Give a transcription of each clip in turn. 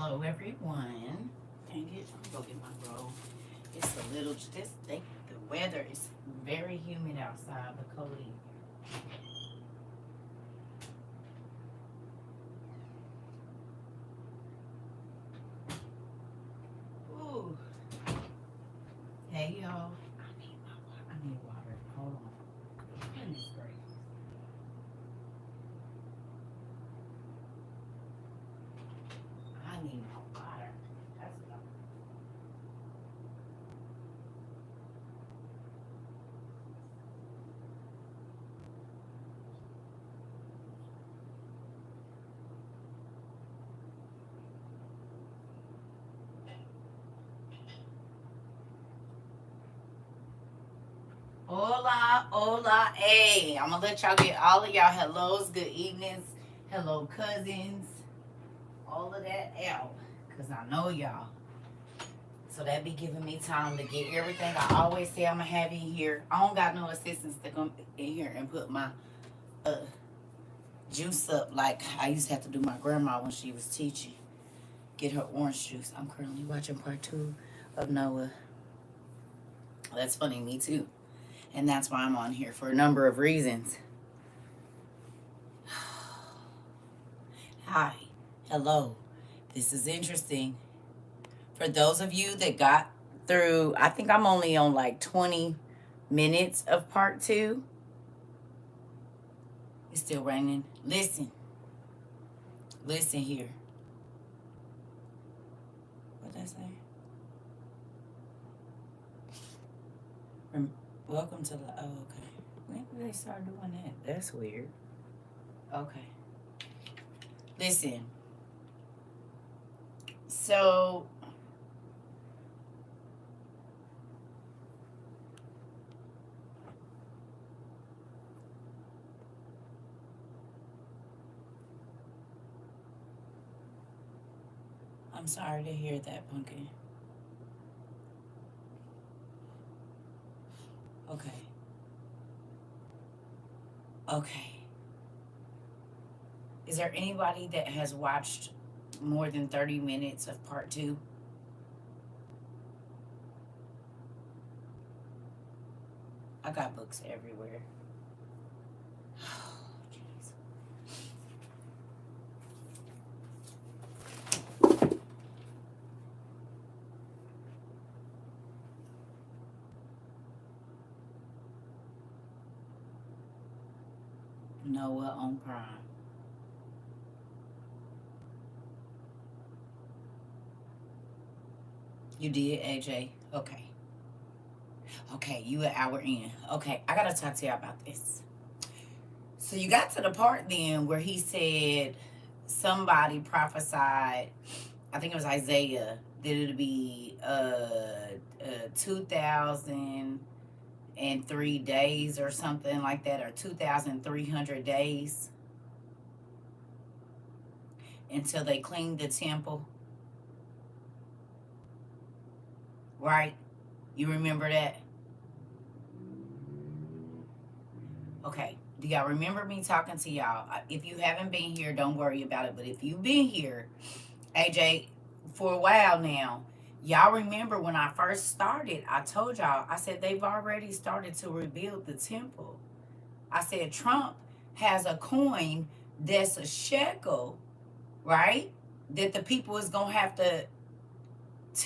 Hello, everyone. Dang it, I'm gonna go get my roll. It's a little. The weather is very humid outside, but cold in here. Ooh. Hey, y'all. I need water. Hold on. Goodness gracious. I need my water. That's what I'm. Hola, hola, hey. I'm gonna let y'all get all of y'all hellos, good evenings, hello, cousins, all of that out. Because I know y'all. So that be giving me time to get everything I always say I'm gonna have in here. I don't got no assistants to come in here and put my uh, juice up like I used to have to do my grandma when she was teaching. Get her orange juice. I'm currently watching part 2 of Noah. That's funny, me too. And that's why I'm on here for a number of reasons. Hi. Hello. This is interesting. For those of you that got through, I think I'm only on like 20 minutes of part 2. It's still raining. Listen. Listen here. What did I say? Welcome to the... Oh, okay. When did they start doing that? That's weird. Okay. Listen. So... I'm sorry to hear that, Pumpkin. Okay. Okay. Is there anybody that has watched more than 30 minutes of part 2? I got books everywhere. Oh, jeez. Noah on Prime. You did, AJ? Okay. Okay, you an hour in. Okay, I gotta talk to you about this. So you got to the part then where he said somebody prophesied, I think it was Isaiah, that it'd be 2,003 days or something like that, or 2,300 days until they cleaned the temple. Right? You remember that? Okay. Do y'all remember me talking to y'all? If you haven't been here, don't worry about it. But if you've been here, AJ, for a while now, y'all remember when I first started, I told y'all, I said they've already started to rebuild the temple. I said Trump has a coin that's a shekel, right? That the people is going to have to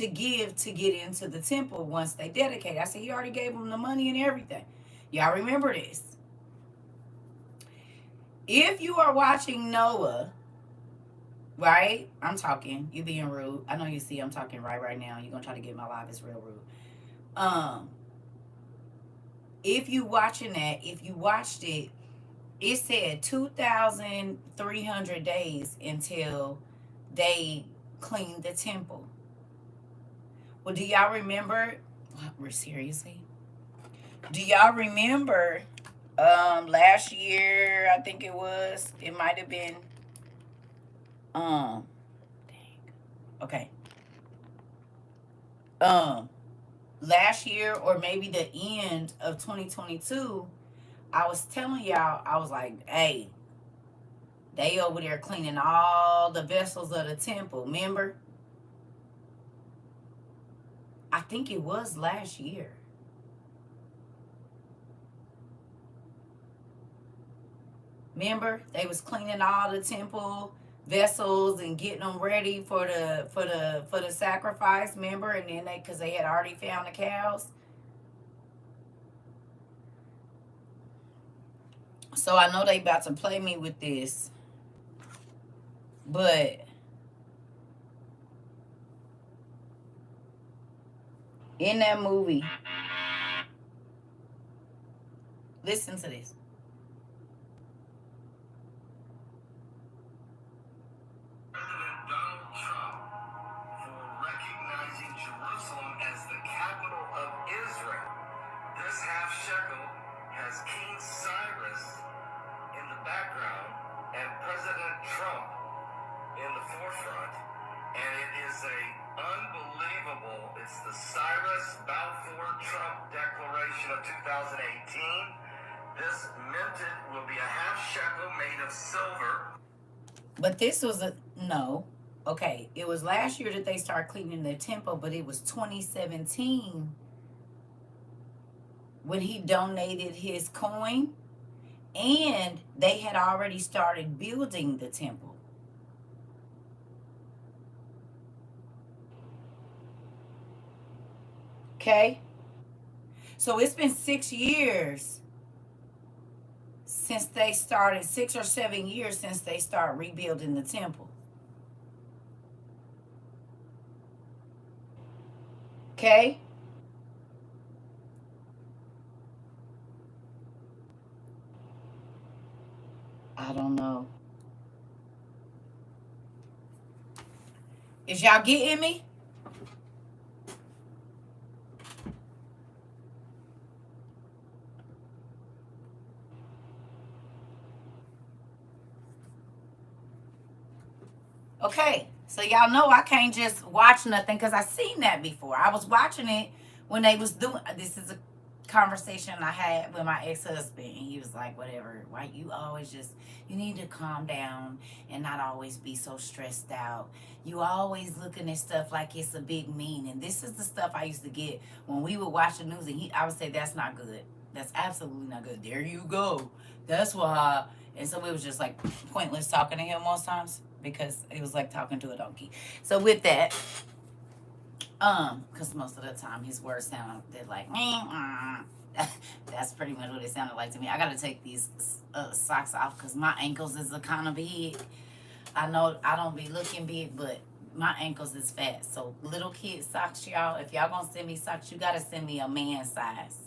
give to get into the temple once they dedicate. I said he already gave them the money and everything. Y'all remember this? If you are watching Noah, right? I'm talking. You being rude. I know you see I'm talking right now. You're gonna try to get my live. It's real rude. If you watching that, if you watched it, it said 2,300 days until they cleaned the temple. Well, do y'all remember? Seriously? Do y'all remember last year, I think it might have been dang. Okay. Last year or maybe the end of 2022, I was telling y'all, I was like, hey, They over there cleaning all the vessels of the temple. Remember? I think it was last year. Remember? They was cleaning all the temple vessels and getting them ready for the sacrifice. Remember? And then because they had already found the cows. So I know they about to play me with this. But in that movie, listen to this. President Donald Trump for recognizing Jerusalem as the capital of Israel. This half shekel has King Cyrus in the background and President Trump in the forefront, and it is a unbelievable. It's the Cyrus Balfour Trump Declaration of 2018. This minted will be a half shekel made of silver. But this was no. Okay, it was last year that they started cleaning the temple, but it was 2017 when he donated his coin, and they had already started building the temple. Okay? So it's been 6 years since they started, 6 or 7 years since they started rebuilding the temple. Okay? I don't know. Is y'all getting me? Okay, so y'all know I can't just watch nothing because I seen that before. I was watching it when they was doing, this is a conversation I had with my ex-husband. He was like, whatever, why you always just, you need to calm down and not always be so stressed out. You always looking at stuff like it's a big meaning. This is the stuff I used to get when we would watch the news, and I would say, that's not good. That's absolutely not good. There you go. That's why. And so it was just like pointless talking to him most times, because it was like talking to a donkey. So with that, because most of the time his words sounded like that's pretty much what it sounded like to me. I gotta take these socks off because my ankles is a kind of big. I know I don't be looking big, but my ankles is fat. So little kid socks, y'all. If y'all gonna send me socks, you gotta send me a man size.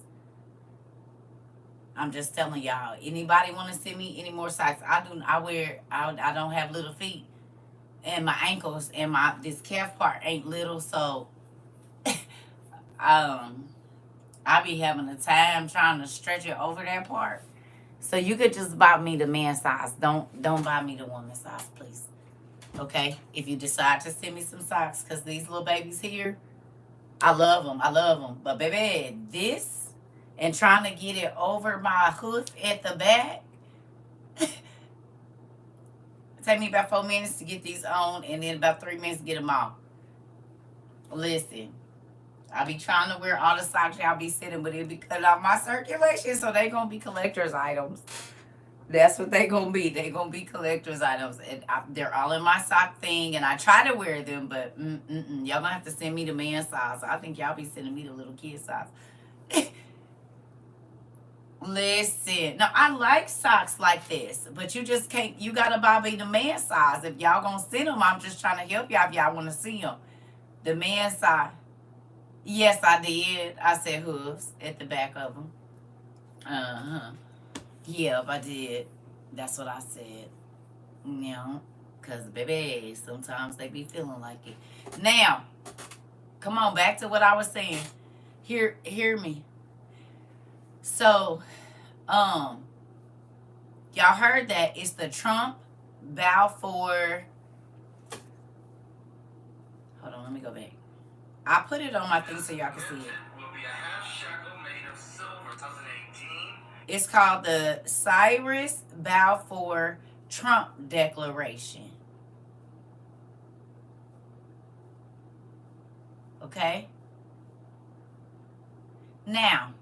I'm just telling y'all. Anybody want to send me any more socks? I don't have little feet, and my ankles and this calf part ain't little, so I be having a time trying to stretch it over that part. So you could just buy me the man size. Don't buy me the woman size, please. Okay? If you decide to send me some socks, because these little babies here, I love them. I love them. But baby, this and trying to get it over my hoof at the back, take me about 4 minutes to get these on, and then about 3 minutes to get them off. Listen, I be trying to wear all the socks y'all be sitting, but it'll be cut off my circulation, so they gonna be collector's items. That's what they gonna be. They gonna be collector's items, and they're all in my sock thing. And I try to wear them, but y'all gonna have to send me the man size. I think y'all be sending me the little kid size. Listen, no, I like socks like this, but you just can't. You gotta buy me the man size. If y'all gonna send them, I'm just trying to help y'all. If y'all want to see them, the man size. Yes, I did. I said hooves at the back of them. Yep, I did. That's what I said. Yeah, cause baby, sometimes they be feeling like it. Now, come on, back to what I was saying. Hear me. So, y'all heard that it's the Trump Balfour. Hold on, let me go back. I put it on my thing so y'all can see it. Will be a half shekel made of silver, 2018. It's called the Cyrus Balfour Trump declaration. Okay? Now,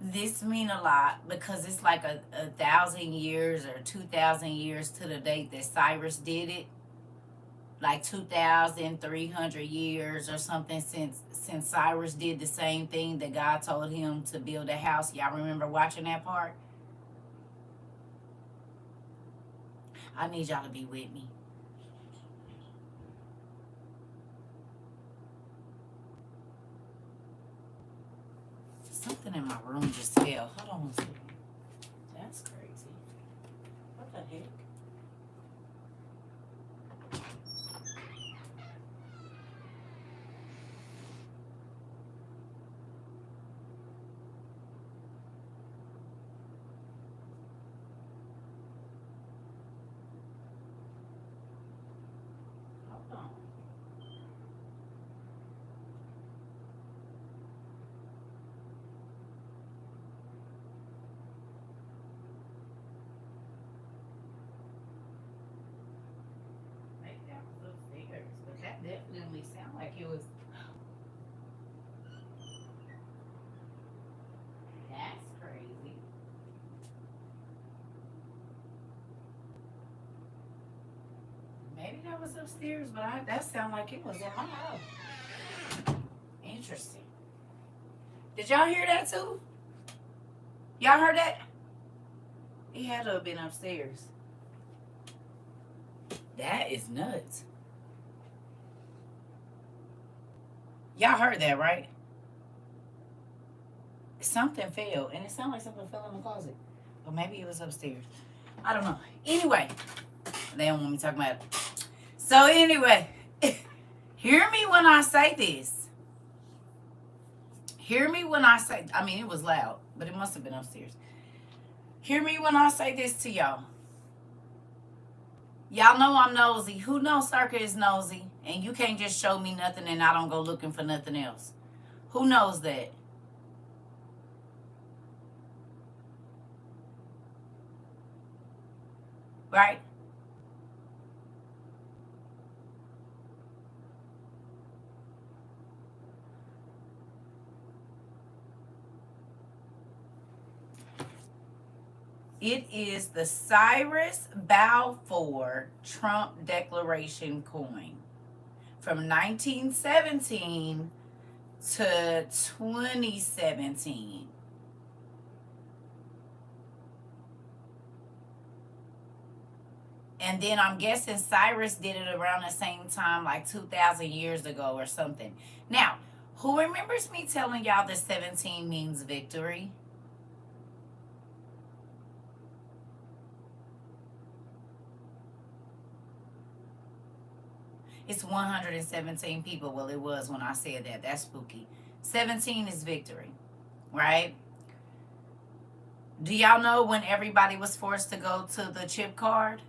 this mean a lot because it's like a 1,000 years or 2,000 years to the date that Cyrus did it. Like 2,300 years or something since Cyrus did the same thing that God told him to build a house. Y'all remember watching that part? I need y'all to be with me. Something in my room just fell. Hold on one second. That's crazy. What the heck? Hold on. Maybe that was upstairs, but that definitely sounded like it was. That's crazy. Maybe that was upstairs, but that sounded like it was in my house. Interesting. Did y'all hear that too? Y'all heard that? It had to have been upstairs. That is nuts. Y'all heard that, right? Something fell, and it sounded like something fell in the closet. Or maybe it was upstairs. I don't know. Anyway, they don't want me talking about it. So anyway, hear me when I say this. Hear me when I say, I mean, it was loud, but it must have been upstairs. Hear me when I say this to y'all. Y'all know I'm nosy. Who knows Circa is nosy? And you can't just show me nothing and I don't go looking for nothing else. Who knows that? Right? It is the Cyrus Balfour Trump Declaration coin from 1917 to 2017. And then I'm guessing Cyrus did it around the same time, like 2,000 years ago or something. Now, who remembers me telling y'all that 17 means victory? It's 117 people. Well, it was when I said that. That's spooky. 17 is victory, right? Do y'all know when everybody was forced to go to the chip card?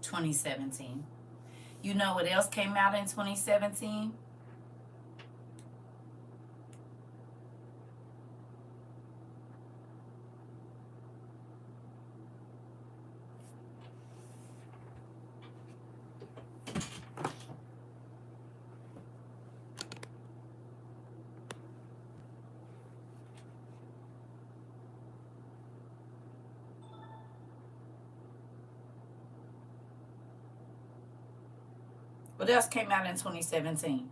(2017). You know what else came out in 2017? What else came out in 2017?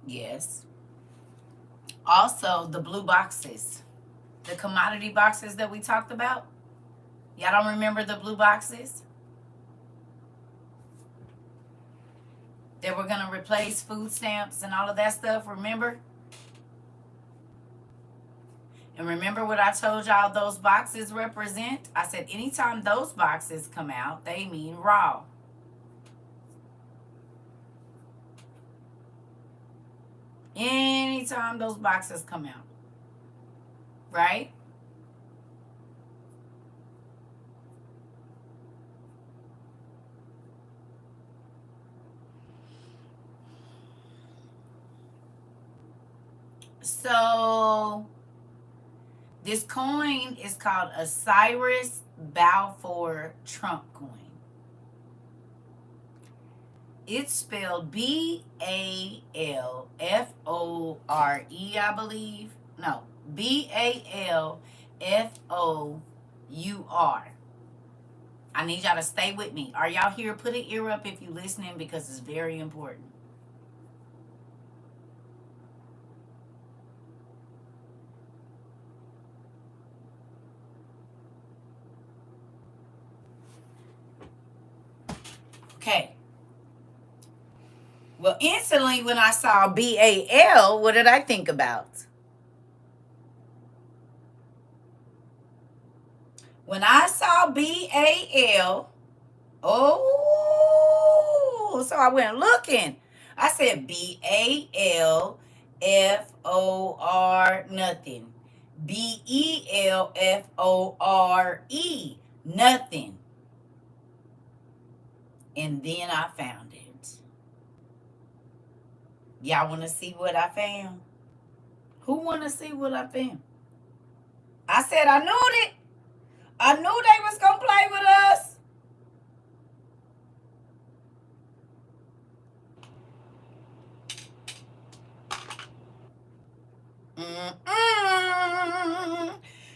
Yes. Also, the blue boxes. The commodity boxes that we talked about. Y'all don't remember the blue boxes? They were going to replace food stamps and all of that stuff, remember? And remember what I told y'all those boxes represent? I said anytime those boxes come out, they mean Ra. Anytime those boxes come out. Right? So this coin is called a Cyrus-Trump coin. It's spelled B-A-L-F-O-R-E, I believe. No, B-A-L-F-O-U-R. I need y'all to stay with me. Are y'all here? Put an ear up if you're listening because it's very important. Okay. Well, instantly when I saw B-A-L, what did I think about? When I saw B-A-L, oh, so I went looking. I said B-A-L-F-O-R nothing. B-E-L-F-O-R-E nothing. And then I found it. Y'all want to see what I found? Who want to see what I found? I said I knew it. I knew they was going to play with us.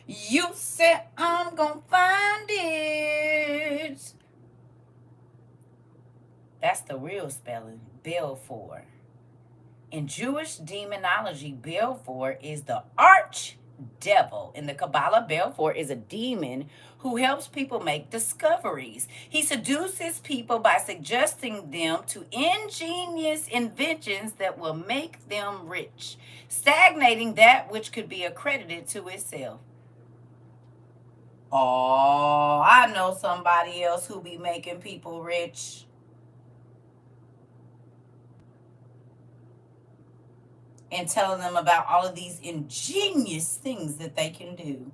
You said I'm going to find it. That's the real spelling. Belfor. In Jewish demonology, Belfor is the arch devil. In the Kabbalah, Belfor is a demon who helps people make discoveries. He seduces people by suggesting them to ingenious inventions that will make them rich, stagnating that which could be accredited to itself. Oh, I know somebody else who be making people rich. And telling them about all of these ingenious things that they can do.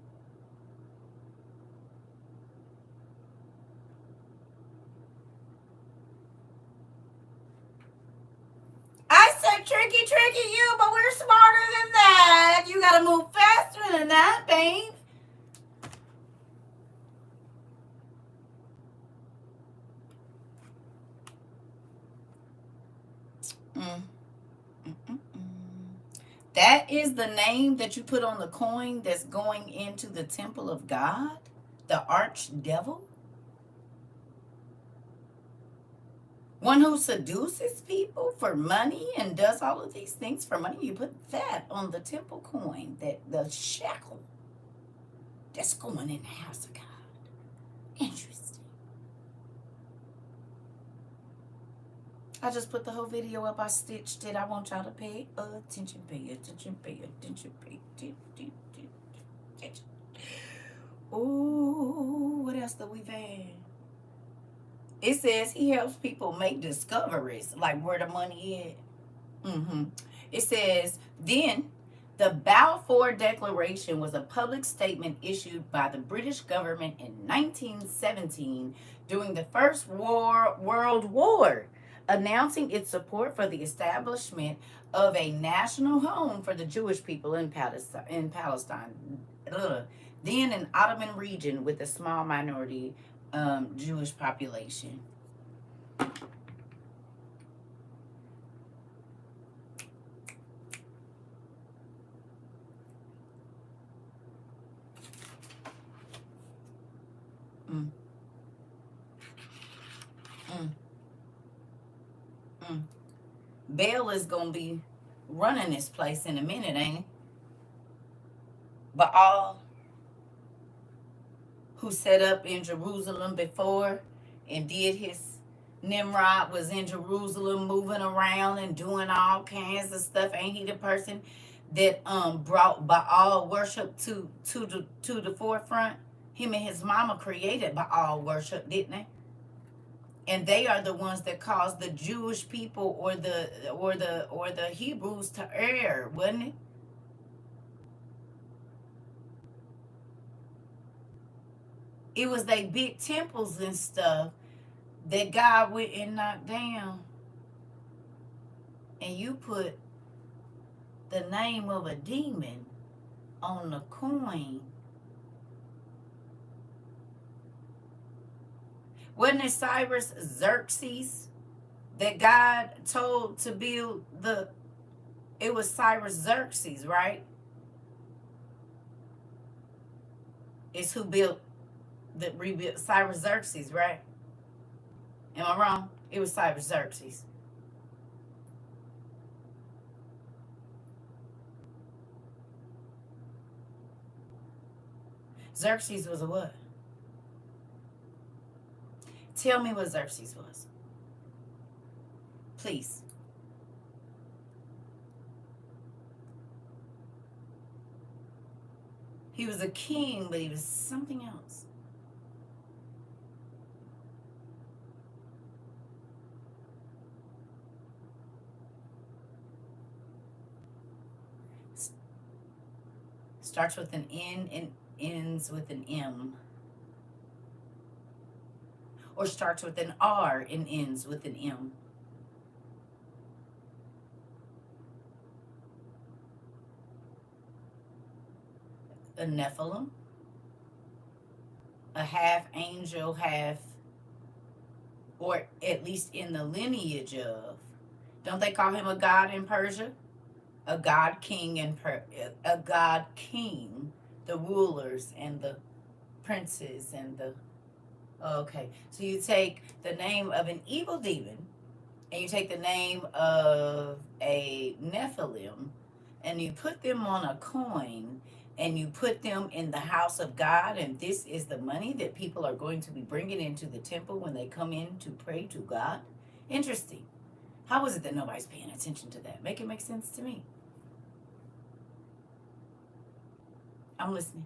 I said tricky you, but we're smarter than that. You gotta move faster than that, babe. That is the name that you put on the coin that's going into the temple of God, the archdevil. One who seduces people for money and does all of these things for money. You put that on the temple coin, that the shekel that's going in the house of God. Interesting. I just put the whole video up. I stitched it. I want y'all to pay attention. Pay attention. Pay attention. Pay attention. Ooh, what else do we have? It says he helps people make discoveries, like where the money is. It says, then the Balfour Declaration was a public statement issued by the British government in 1917 during the First World War, announcing its support for the establishment of a national home for the Jewish people in Palestine. Then an Ottoman region with a small minority Jewish population. Baal is going to be running this place in a minute, ain't he? But all who set up in Jerusalem before and did his Nimrod was in Jerusalem moving around and doing all kinds of stuff. Ain't he the person that brought Baal worship to the forefront. Him and his mama created Baal worship, didn't they? And they are the ones that caused the Jewish people or the Hebrews to err, wasn't it? It was they big temples and stuff that God went and knocked down, and you put the name of a demon on the coin. Wasn't it Cyrus Xerxes that God told to build the? It was Cyrus Xerxes, right? It's who built the rebuilt Cyrus Xerxes, right? Am I wrong? It was Cyrus Xerxes. Xerxes was a what? Tell me what Xerxes was. Please. He was a king, but he was something else. Starts with an N and ends with an M. Or starts with an R and ends with an M. A Nephilim. A half angel, half, or at least in the lineage of. Don't they call him a god in Persia? A god king in a god king, the rulers and the princes and the. Okay, so you take the name of an evil demon, and you take the name of a Nephilim, and you put them on a coin, and you put them in the house of God, and this is the money that people are going to be bringing into the temple when they come in to pray to God. Interesting. How is it that nobody's paying attention to that? Make it make sense to me. I'm listening.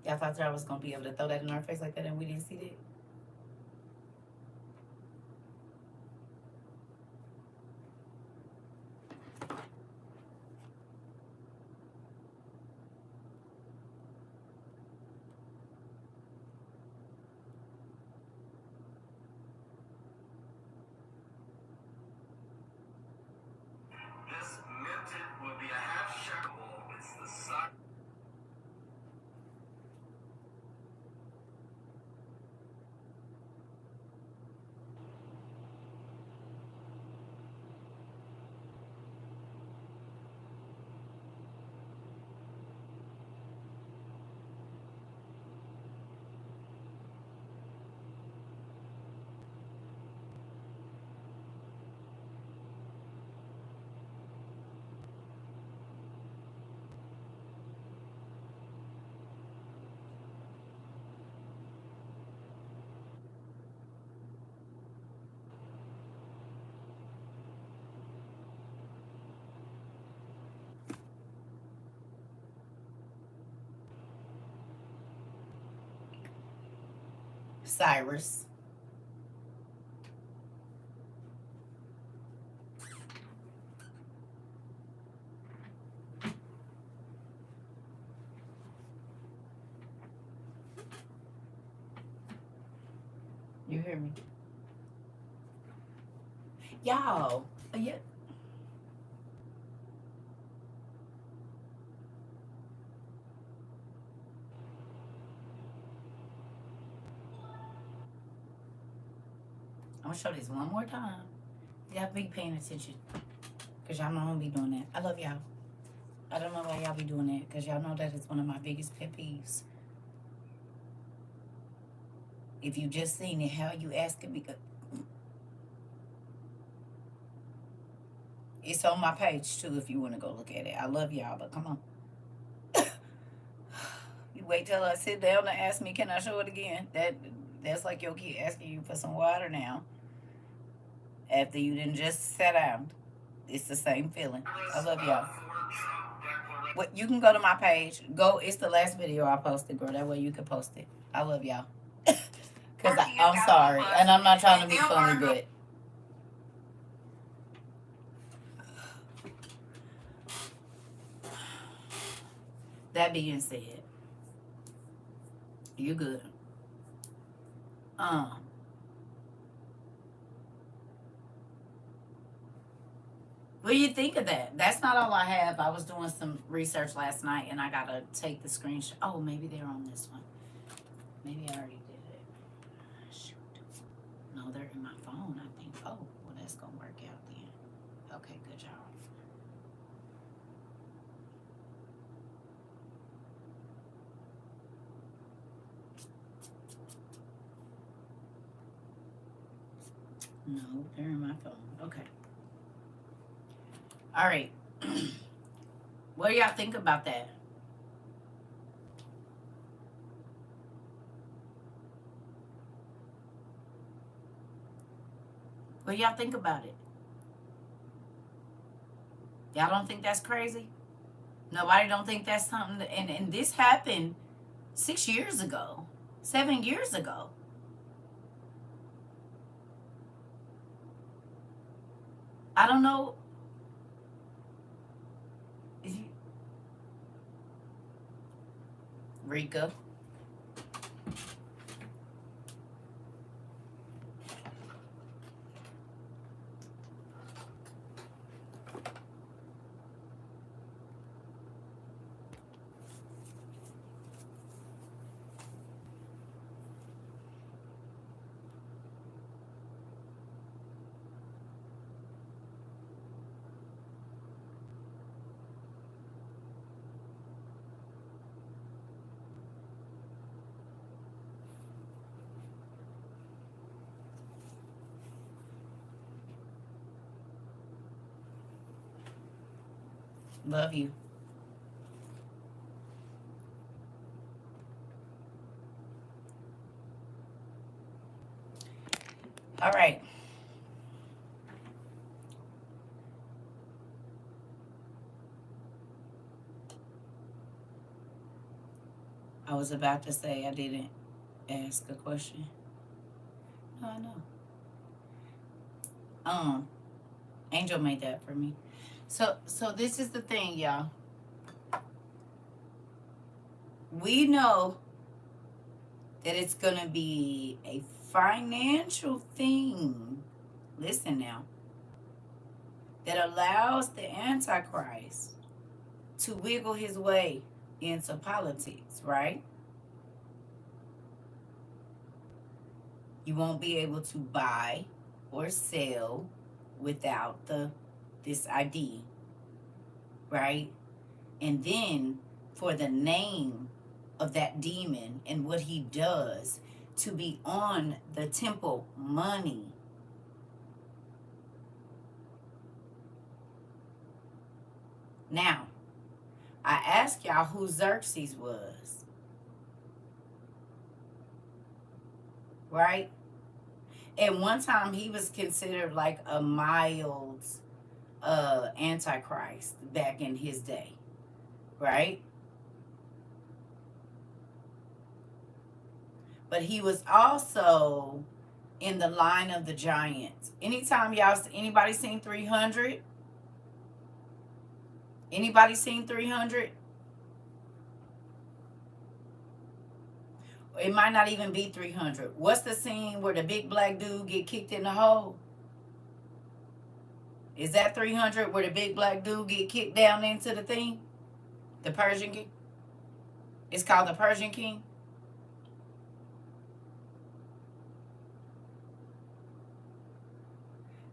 Y'all thought that I was going to be able to throw that in our face like that and we didn't see that? This minted would be a half shekel. It's the size. Cyrus. You hear me? Y'all. Yeah. I'm going to show this one more time. Y'all be paying attention. Because y'all know I don't be doing that. I love y'all. I don't know why y'all be doing that. Because y'all know that it's one of my biggest pet peeves. If you just seen it, how you asking me? It's on my page too if you want to go look at it. I love y'all, but come on. You wait till I sit down and ask me, can I show it again? That's like your kid asking you for some water now. After you didn't just sit down. It's the same feeling. I love y'all. For Trump What, you can go to my page. Go. It's the last video I posted, girl. That way you can post it. I love y'all. Cause I'm sorry, and I'm not trying to be funny, but that being said, you good. What do you think of that? That's not all I have. I was doing some research last night, and I gotta take the screenshot. Oh, maybe they're on this one. Maybe I already did it. Shoot. No, they're in my phone, I think. Oh, well, that's gonna work out then. Okay, good job. No, they're in my phone. Okay. All right. What do y'all think about that? What do y'all think about it? Y'all don't think that's crazy? Nobody don't think that's something that, and this happened 6 years ago, 7 years ago. I don't know. Rika. Love you. All right. I was about to say I didn't ask a question. No, I know. Angel made that for me. So this is the thing, y'all. We know that it's gonna be a financial thing. Listen now. That allows the Antichrist to wiggle his way into politics, right? You won't be able to buy or sell without this ID, right? And then for the name of that demon and what he does to be on the temple money. Now, I asked y'all who Xerxes was, right? And one time he was considered like a mild Antichrist back in his day, right? But he was also in the line of the giants. Anytime anybody seen 300? Anybody seen 300? It might not even be 300. What's the scene where the big black dude get kicked in the hole? Is that 300 where the big black dude get kicked down into the thing? The Persian King? It's called the Persian King?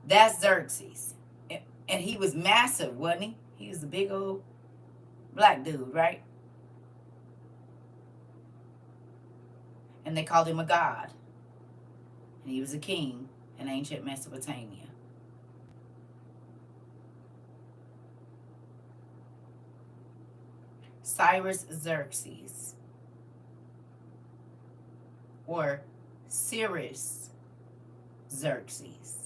That's Xerxes. And he was massive, wasn't he? He was a big old black dude, right? And they called him a god. And he was a king in ancient Mesopotamia. Cyrus-Xerxes. Or Cyrus-Xerxes.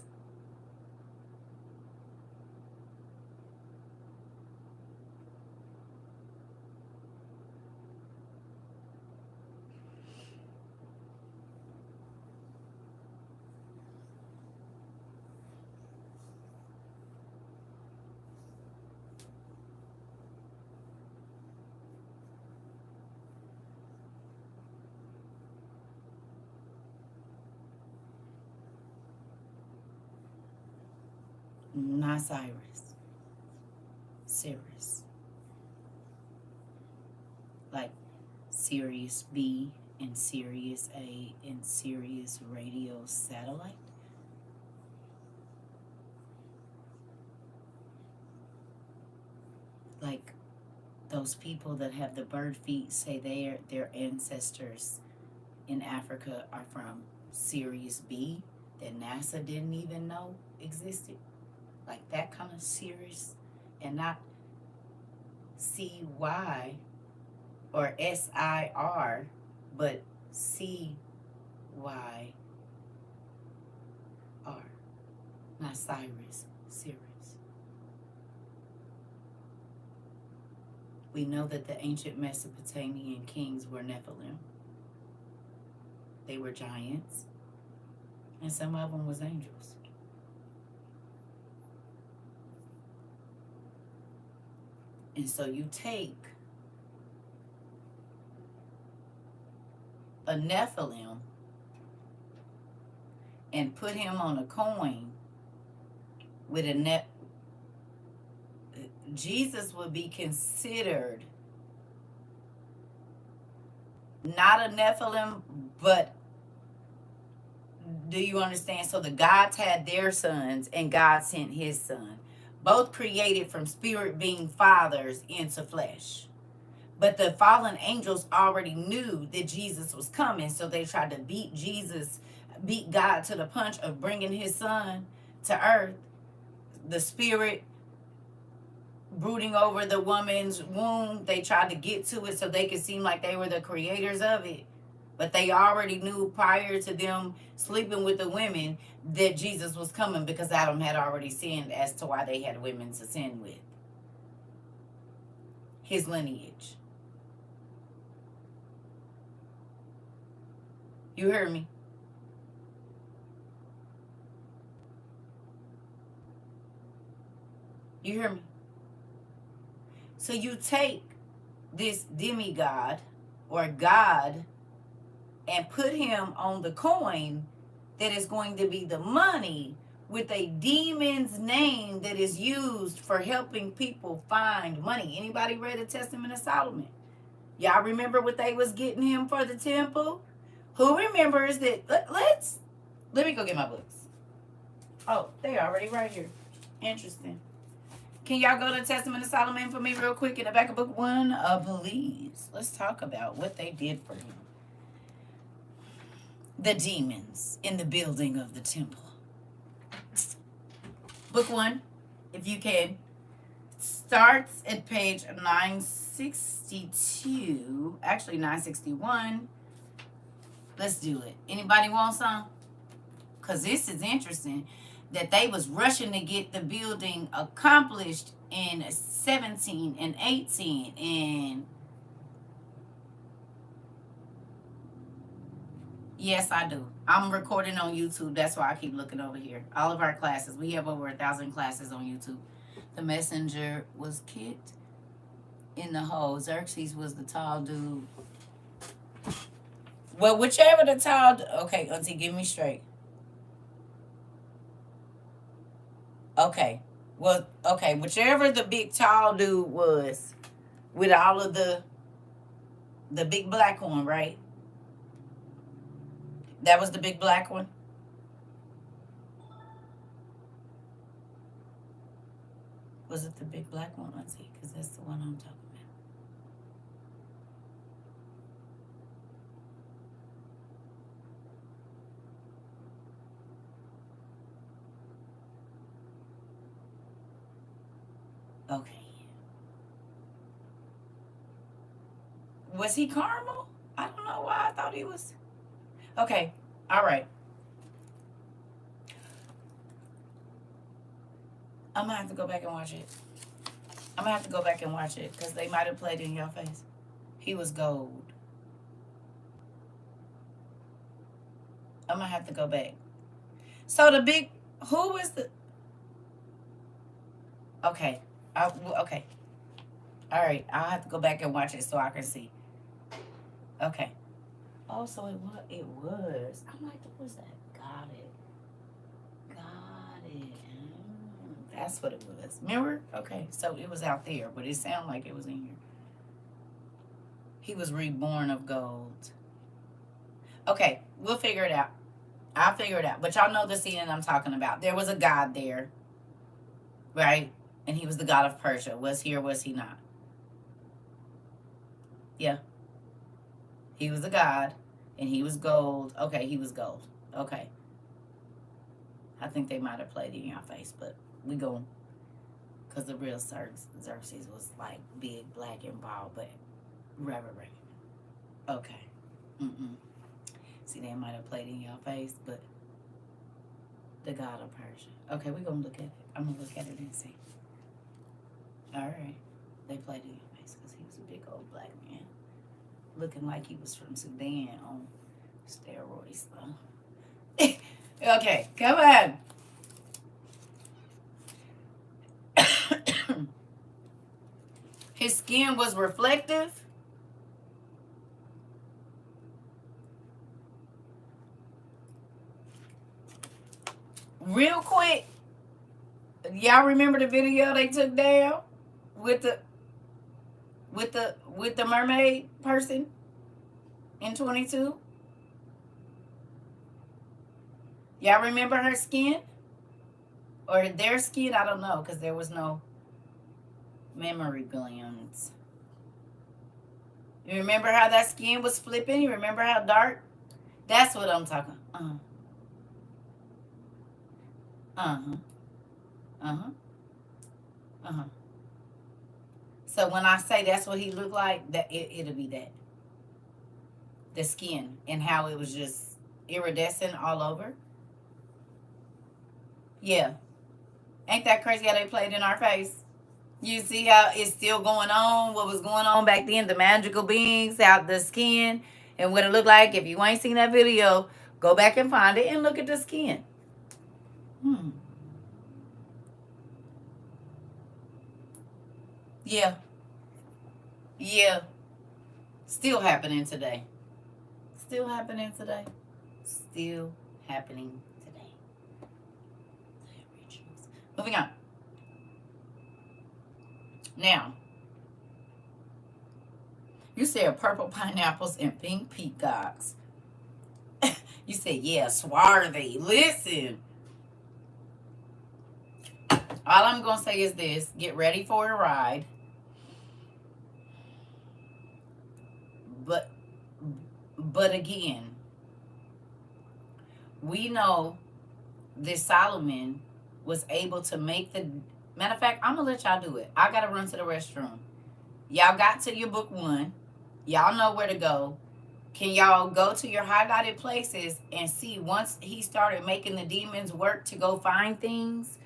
Not Cyrus. Cyrus. Like Sirius B and Sirius A and Sirius radio satellite. Like those people that have the bird feet say their ancestors in Africa are from Sirius B that NASA didn't even know existed. Like that kind of Sirius, and not CY or SIR, but CYR, not Cyrus, Sirius. We know that the ancient Mesopotamian kings were Nephilim. They were giants, and some of them was angels. And so you take a Nephilim and put him on a coin with a net. Jesus would be considered not a Nephilim, but do you understand? So the gods had their sons and God sent his son, both created from spirit being fathers into flesh. But the fallen angels already knew that Jesus was coming, so they tried to beat God to the punch of bringing his son to earth. The spirit brooding over the woman's womb, they tried to get to it so they could seem like they were the creators of it. But they already knew prior to them sleeping with the women that Jesus was coming, because Adam had already sinned as to why they had women to sin with. His lineage. You heard me? You hear me? So you take this demigod or God and put him on the coin that is going to be the money with a demon's name that is used for helping people find money. Anybody read the Testament of Solomon? Y'all remember what they was getting him for the temple? Who remembers that? Let me go get my books. Oh, they already right here. Interesting. Can y'all go to Testament of Solomon for me real quick in the back of book 1? Please. Let's talk about what they did for him. The demons in the building of the temple. Book 1, if you can. Starts at page 962. Actually, 961. Let's do it. Anybody want some? Because this is interesting. That they was rushing to get the building accomplished in 17 and 18. And yes, I do. I'm recording on YouTube. That's why I keep looking over here. All of our classes. We have over 1,000 classes on YouTube. The messenger was Kit in the hole. Xerxes was the tall dude. Well, whichever the tall... Okay, Auntie, give me straight. Okay. Well, okay, whichever the big tall dude was with all of the big black one, right? That was the big black one? Was it the big black one? Let's see, because that's the one I'm talking about. Okay. Was he caramel? I don't know why I thought he was. Okay. All right. I'm going to have to go back and watch it. I'm going to have to go back and watch it because they might have played it in your face. He was gold. I'm going to have to go back. So the big... Who was the... Okay. Okay. All right. I'll have to go back and watch it so I can see. Okay. Oh, so it was. I'm like, what was that? Got it. That's what it was. Remember? Okay, so it was out there, but it sounded like it was in here. He was reborn of gold. Okay, we'll figure it out. I'll figure it out. But y'all know the scene that I'm talking about. There was a god there, right? And he was the god of Persia. Was he or was he not? Yeah. He was a god, and he was gold. Okay, he was gold. Okay. I think they might have played it in your face, but we go. Because the real Xerxes was like big, black, and bald, but right. Okay. See, they might have played it in your face, but the god of Persia. Okay, we're going to look at it. I'm going to look at it and see. All right. They played it in your face because he was a big old black man. Looking like he was from Sudan on steroids, though. Okay, come on. His skin was reflective. Real quick, y'all remember the video they took down with the mermaid person in 22? Y'all remember her skin? Or their skin? I don't know, because there was no memory glands. You remember how that skin was flipping? You remember how dark? That's what I'm talking. So when I say that's what he looked like, that it'll be that. The skin and how it was just iridescent all over. Yeah. Ain't that crazy how they played in our face? You see how it's still going on, what was going on back then, the magical beings out the skin and what it looked like. If you ain't seen that video, go back and find it and look at the skin. Yeah. Yeah. Still happening today. Still happening today. Still happening today. Moving on. Now, you said purple pineapples and pink peacocks. You said, yeah, swarthy. Listen. All I'm going to say is this. Get ready for a ride. But again, we know that Solomon was able to make the... Matter of fact, I'm going to let y'all do it. I got to run to the restroom. Y'all got to your book 1. Y'all know where to go. Can y'all go to your highlighted places and see once he started making the demons work to go find things,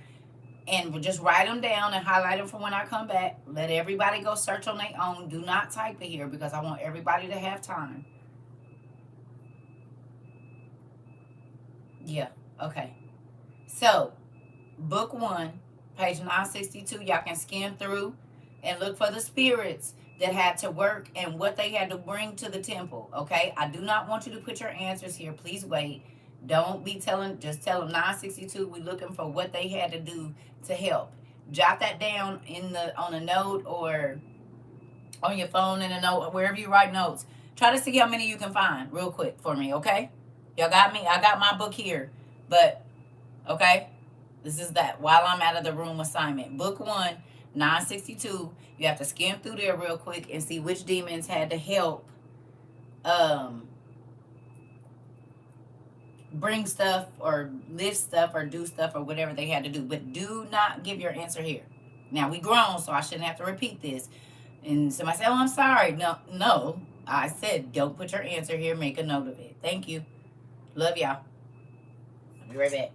and we'll just write them down and highlight them for when I come back. Let everybody go search on their own. Do not type it here because I want everybody to have time. Yeah, okay. So, book 1, page 962, y'all can scan through and look for the spirits that had to work and what they had to bring to the temple, okay? I do not want you to put your answers here. Please wait. Don't be telling, just tell them 962, we're looking for what they had to do to help. Jot that down on a note or on your phone in a note, wherever you write notes. Try to see how many you can find real quick for me, okay? Y'all got me? I got my book here, but, okay? This is that while I'm out of the room assignment. Book 1, 962. You have to skim through there real quick and see which demons had to help bring stuff or lift stuff or do stuff or whatever they had to do. But do not give your answer here. Now, we grown, so I shouldn't have to repeat this. And somebody say, oh, I'm sorry. No. I said, don't put your answer here. Make a note of it. Thank you. Love y'all. I'll be right back.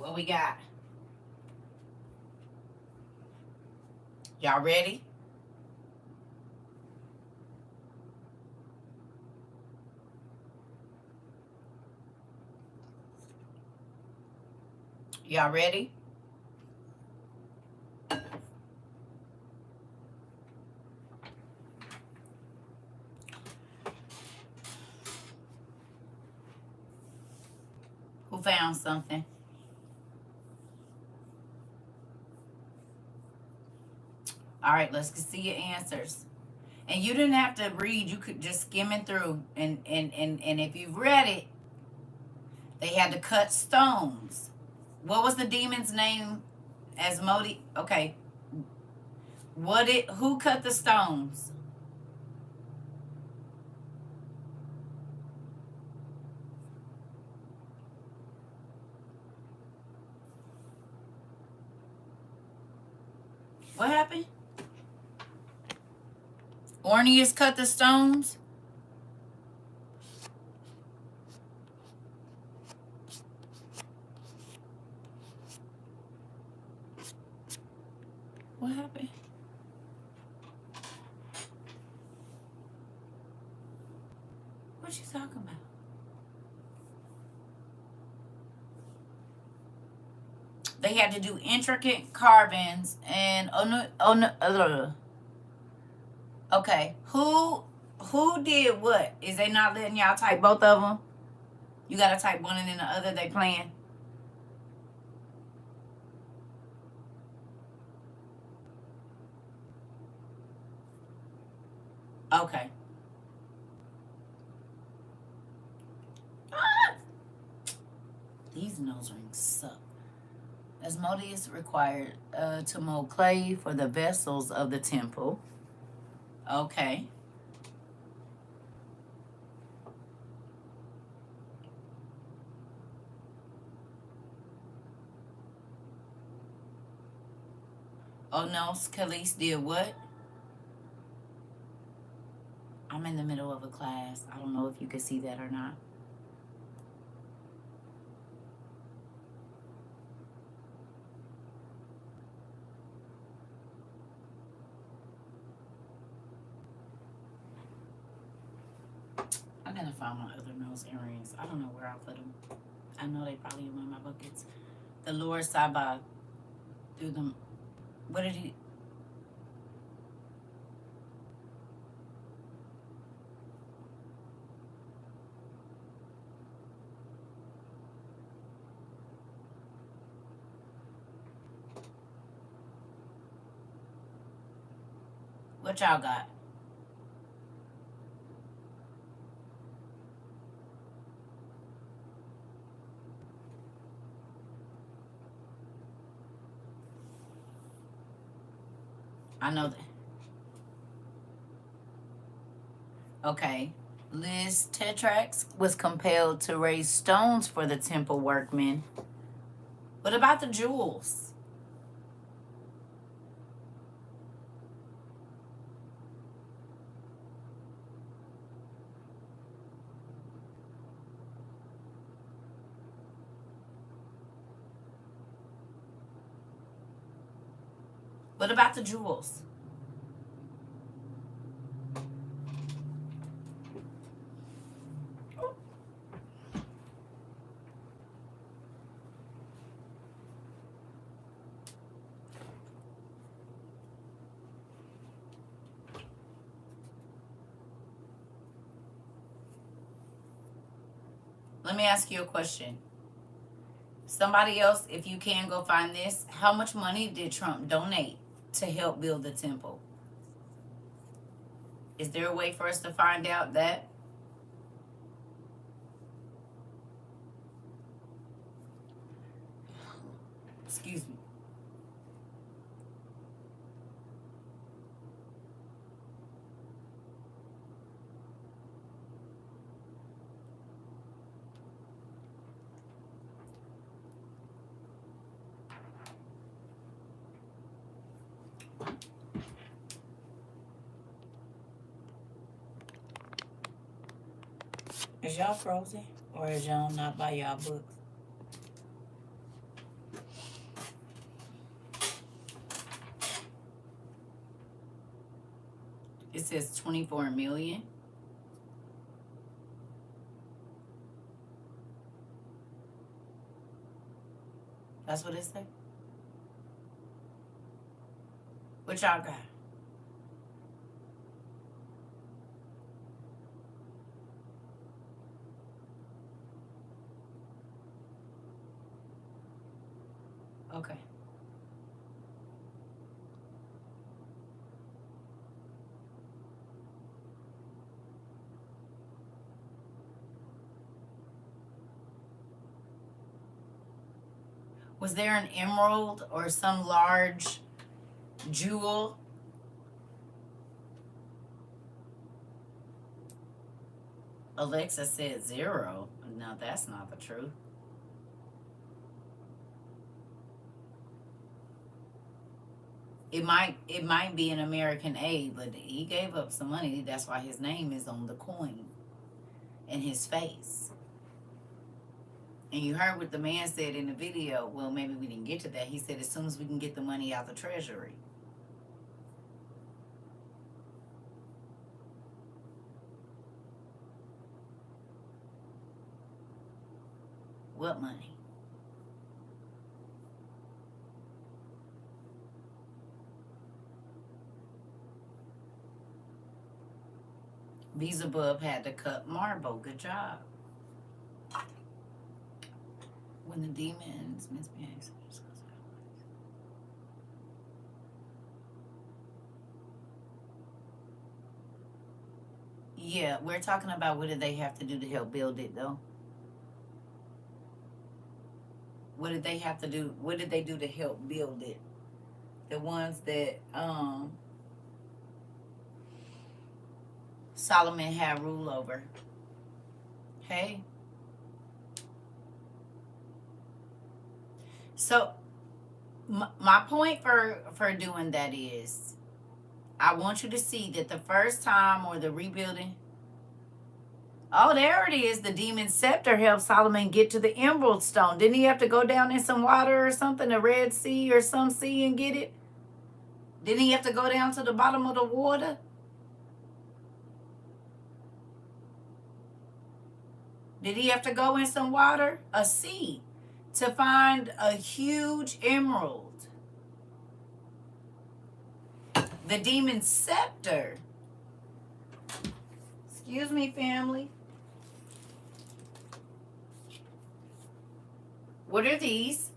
What we got? Y'all ready? Y'all ready? Who found something? All right, let's see your answers. And you didn't have to read. You could just skim it through. And if you've read it, they had to cut stones. What was the demon's name? Asmodi. Okay. Who cut the stones? What happened? Orneus cut the stones? What happened? What you talking about? They had to do intricate carvings and okay. Who did what? Is they not letting y'all type both of them? You gotta type one and then the other. They playing. Okay. Ah! These nose rings suck. Asmodeus required to mold clay for the vessels of the temple. Okay. Oh no, Khalees did what? I'm in the middle of a class. I don't know if you can see that or not. I'm gonna find my other nose earrings. I don't know where I put them. I know they probably in one of my buckets. The Lord Sabbath threw them. What did he? What y'all got? I know that. Okay. Liz Tetrax was compelled to raise stones for the temple workmen. What about the jewels? What about the jewels? Let me ask you a question. Somebody else, if you can go find this, how much money did Trump donate to help build the temple? Is there a way for us to find out that? Excuse me. Is y'all frozen? Or is y'all not by y'all books? It says 24 million. That's what it says. What y'all got? Okay. Was there an emerald or some large jewel? Alexa said 0. No, that's not the truth. It might be an American aid, but he gave up some money. That's why his name is on the coin and his face. And you heard what the man said in the video. Well, maybe we didn't get to that. He said as soon as we can get the money out the treasury. What money? Beelzebub had to cut marble. Good job. When the demons misbehave. Yeah, we're talking about what did they have to do to help build it, though? What did they have to do? What did they do to help build it? The ones that Solomon had rule over. Hey. So my point for doing that is I want you to see that the first time or the rebuilding. Oh, there it is. The demon scepter helped Solomon get to the emerald stone. Didn't he have to go down in some water or something, the Red Sea or some sea, and get it? Didn't he have to go down to the bottom of the water? Did he have to go in some water? A sea. To find a huge emerald. The demon scepter. Excuse me, family. What are these?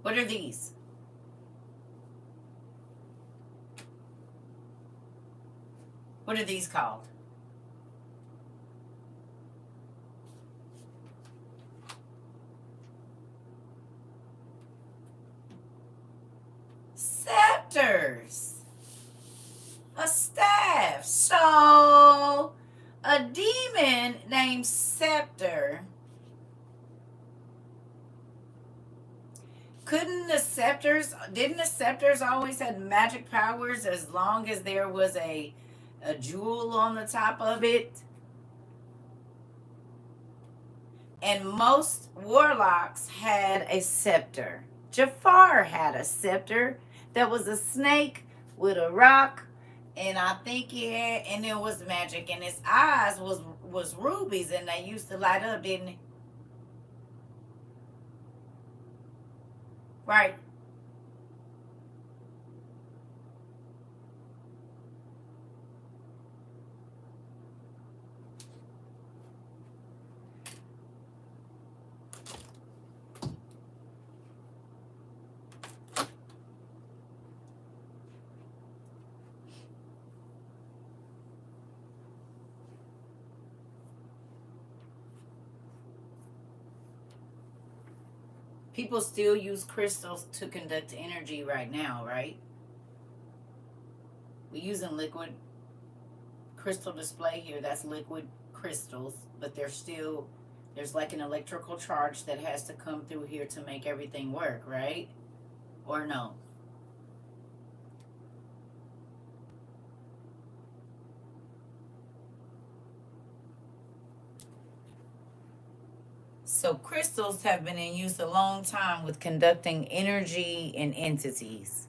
What are these? What are these called? Scepters. A staff. So, a demon named Scepter. Didn't the scepters always have magic powers as long as there was a jewel on the top of it? And most warlocks had a scepter. Jafar had a scepter that was a snake with a rock, and I think and it was magic, and his eyes was rubies, and they used to light up, didn't they? Right. People still use crystals to conduct energy right now, right? We're using liquid crystal display here. That's liquid crystals, but there's like an electrical charge that has to come through here to make everything work, right? Or no? So crystals have been in use a long time with conducting energy and entities.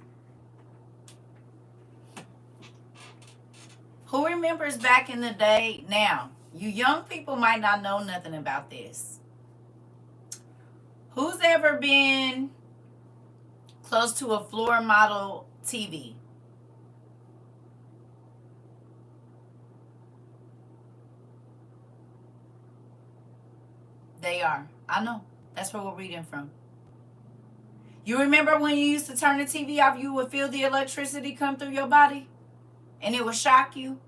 Who remembers back in the day? Now, you young people might not know nothing about this. Who's ever been close to a floor model TV? They are. I know. That's where we're reading from. You remember when you used to turn the TV off, you would feel the electricity come through your body? And it would shock you?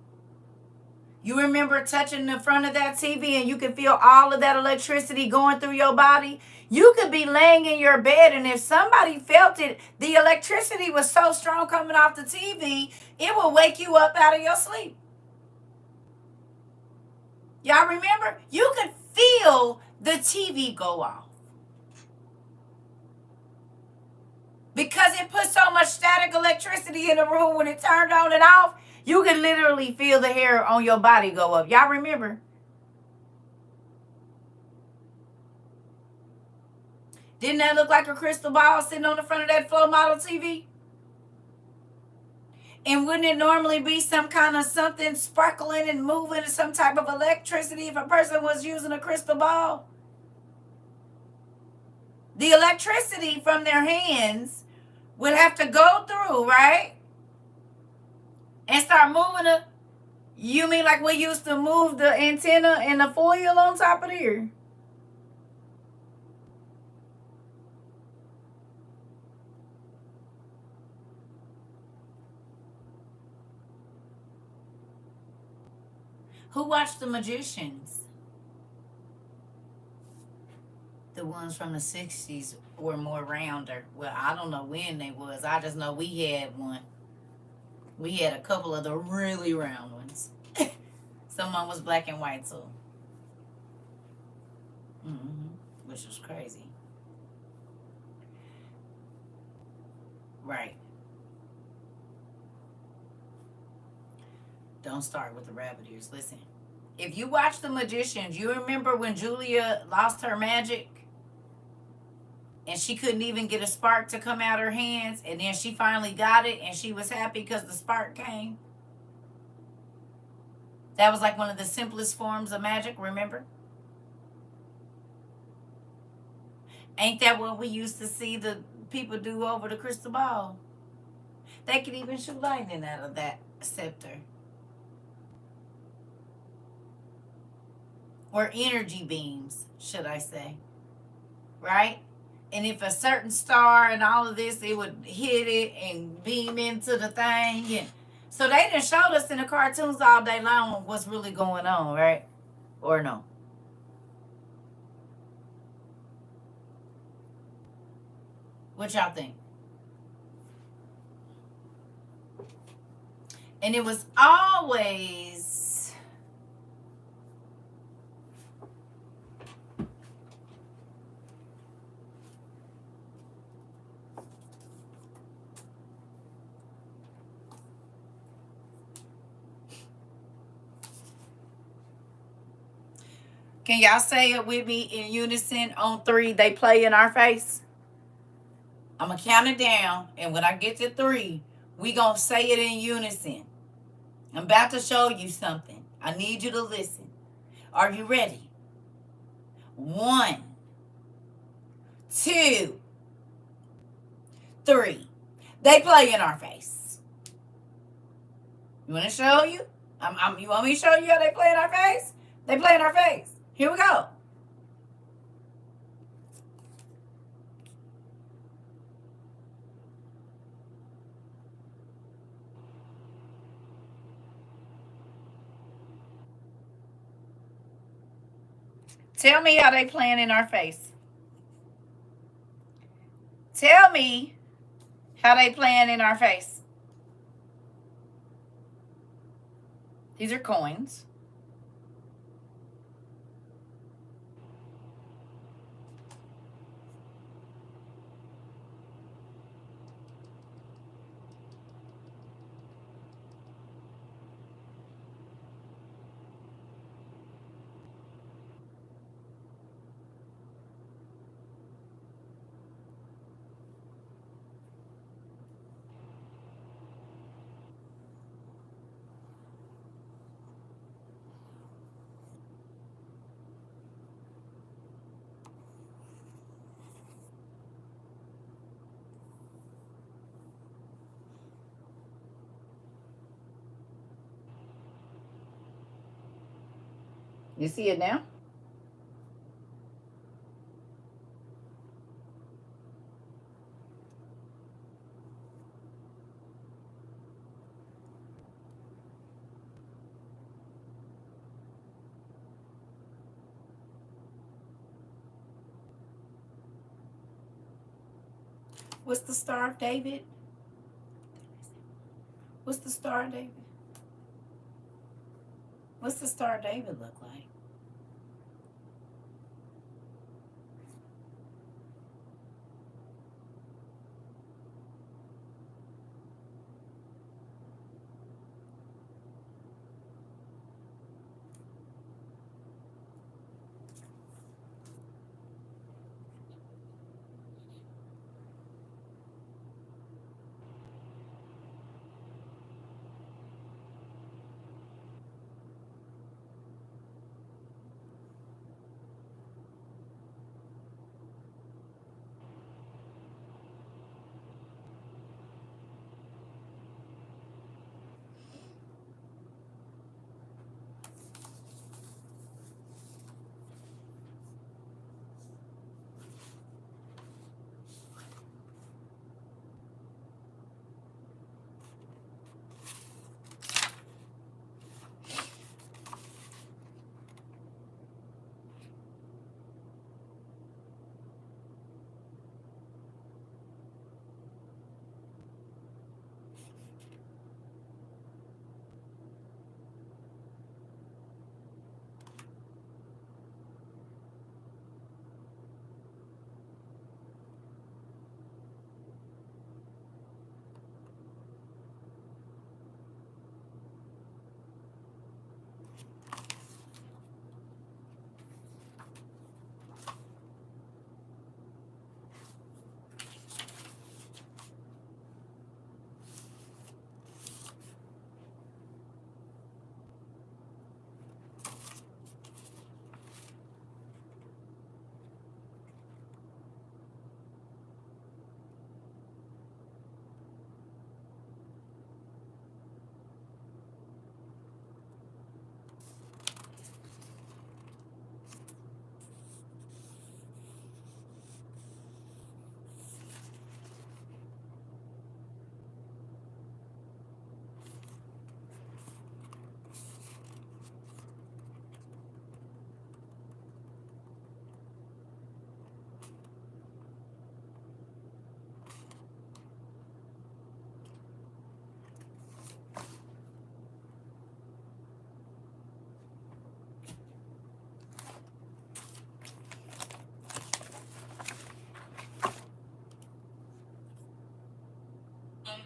You remember touching the front of that TV and you could feel all of that electricity going through your body? You could be laying in your bed, and if somebody felt it, the electricity was so strong coming off the TV, it will wake you up out of your sleep. Y'all remember? You could feel the TV go off. Because it put so much static electricity in the room when it turned on and off, you can literally feel the hair on your body go up. Y'all remember? Didn't that look like a crystal ball sitting on the front of that floor model TV? And wouldn't it normally be some kind of something sparkling and moving, some type of electricity if a person was using a crystal ball? The electricity from their hands would have to go through, right? And start moving it. You mean like we used to move the antenna and the foil on top of there? Who watched The Magicians? The ones from the 60s were more rounder. Well, I don't know when they was. I just know we had one. We had a couple of the really round ones. Some of them was black and white too. Which was crazy. Right. Don't start with the rabbit ears. Listen. If you watch The Magicians, you remember when Julia lost her magic? And she couldn't even get a spark to come out her hands. And then she finally got it. And she was happy because the spark came. That was like one of the simplest forms of magic, remember? Ain't that what we used to see the people do over the crystal ball? They could even shoot lightning out of that scepter. Or energy beams, should I say. Right? And if a certain star and all of this, it would hit it and beam into the thing. And so they done showed us in the cartoons all day long what's really going on, right? Or no? What y'all think? And it was always... Can y'all say it with me in unison on 3? They play in our face. I'm going to count it down. And when I get to 3, we going to say it in unison. I'm about to show you something. I need you to listen. Are you ready? 1, 2, 3. They play in our face. You want to show you? You want me to show you how they play in our face? They play in our face. Here we go. Tell me how they playing in our face. Tell me how they playing in our face. These are coins. You see it now? What's the Star of David? What's the Star of David? What's the Star of David look like?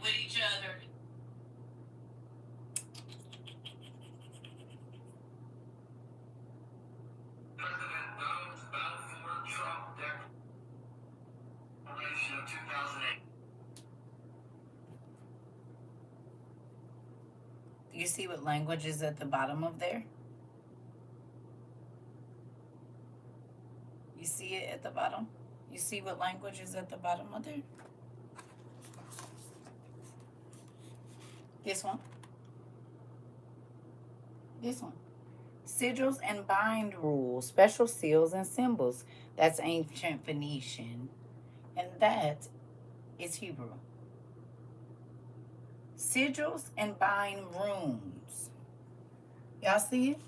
With each other. President Donald Trump declaration of 2008. Do you see what language is at the bottom of there? You see it at the bottom? You see what language is at the bottom of there? This one. This one. Sigils and bind rules, special seals and symbols. That's ancient Phoenician. And that is Hebrew. Sigils and bind runes. Y'all see it?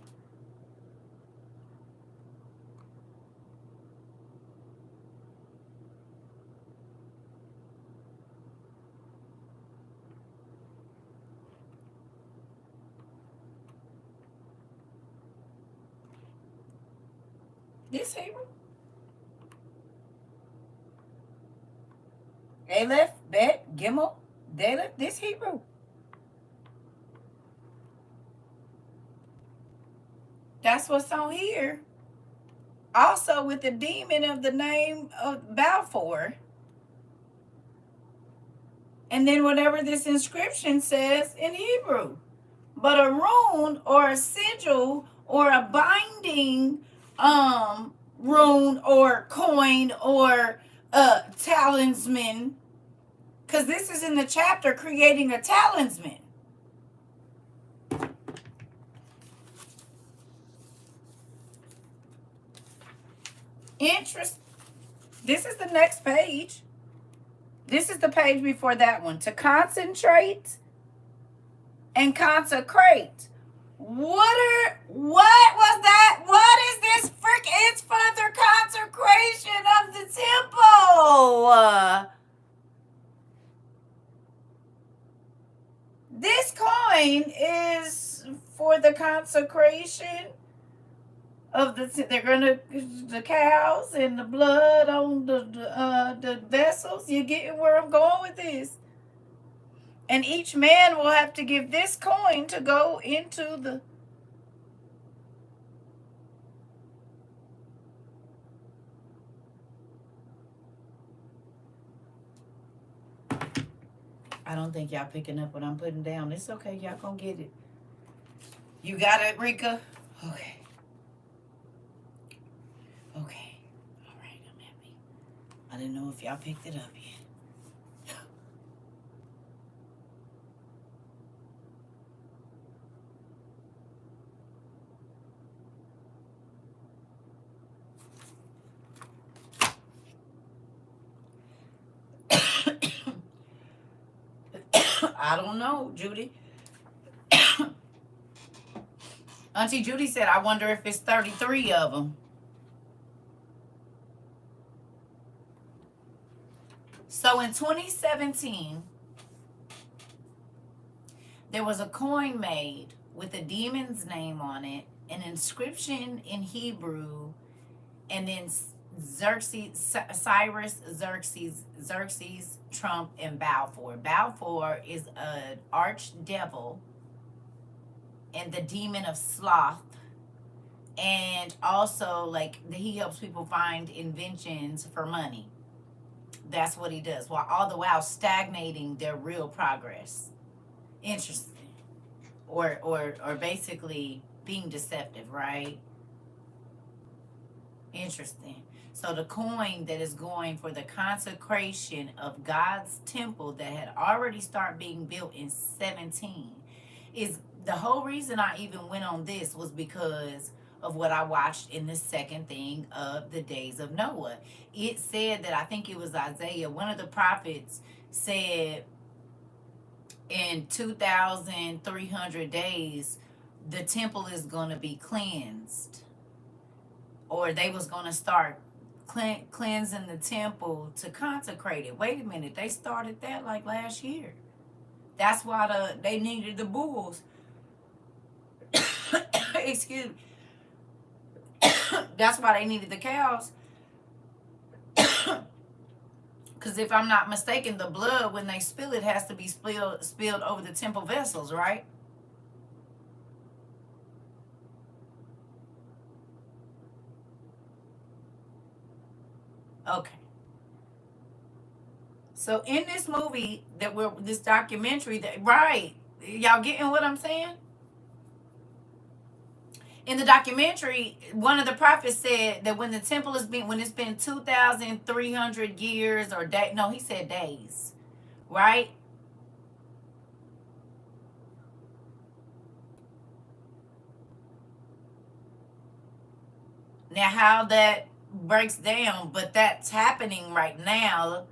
This Hebrew. Aleph, Bet, Gimel, Dalet, this Hebrew. That's what's on here. Also with the demon of the name of Balfour. And then whatever this inscription says in Hebrew. But a rune or a sigil or a binding rune or coin or talisman, because this is in the chapter creating a talisman. Interest. This is the next page. This is the page before that one. To concentrate and consecrate. What was that? What is this frick? It's for the consecration of the temple. This coin is for the consecration of they're gonna the cows and the blood on the vessels. You getting where I'm going with this? And each man will have to give this coin to go into the. I don't think y'all picking up what I'm putting down. It's okay. Y'all gonna get it. You got it, Rika? Okay. Okay. All right. I'm happy. I didn't know if y'all picked it up yet. I don't know, Judy. Auntie Judy said, I wonder if it's 33 of them. So in 2017, there was a coin made with a demon's name on it, an inscription in Hebrew, and then Cyrus, Trump, and Balfour. Balfour is an archdevil and the demon of sloth. And also, like, he helps people find inventions for money. That's what he does, while all the while stagnating their real progress. Interesting. Or basically being deceptive, right? Interesting. So the coin that is going for the consecration of God's temple that had already started being built in 17 is the whole reason I even went on this was because of what I watched in the second thing of the days of Noah. It said that, I think it was Isaiah, one of the prophets said in 2,300 days, the temple is going to be cleansed. Or they was going to start cleansing the temple to consecrate it. Wait a minute, they started that like last year. That's why they needed the bulls. Excuse me. That's why they needed the cows. Because if I'm not mistaken, the blood, when they spill it, has to be spilled over the temple vessels, right? Okay. So in this movie this documentary, right? Y'all getting what I'm saying? In the documentary, one of the prophets said that when the temple when it's been 2,300 years or he said days, right? Now, how that breaks down, but that's happening right now.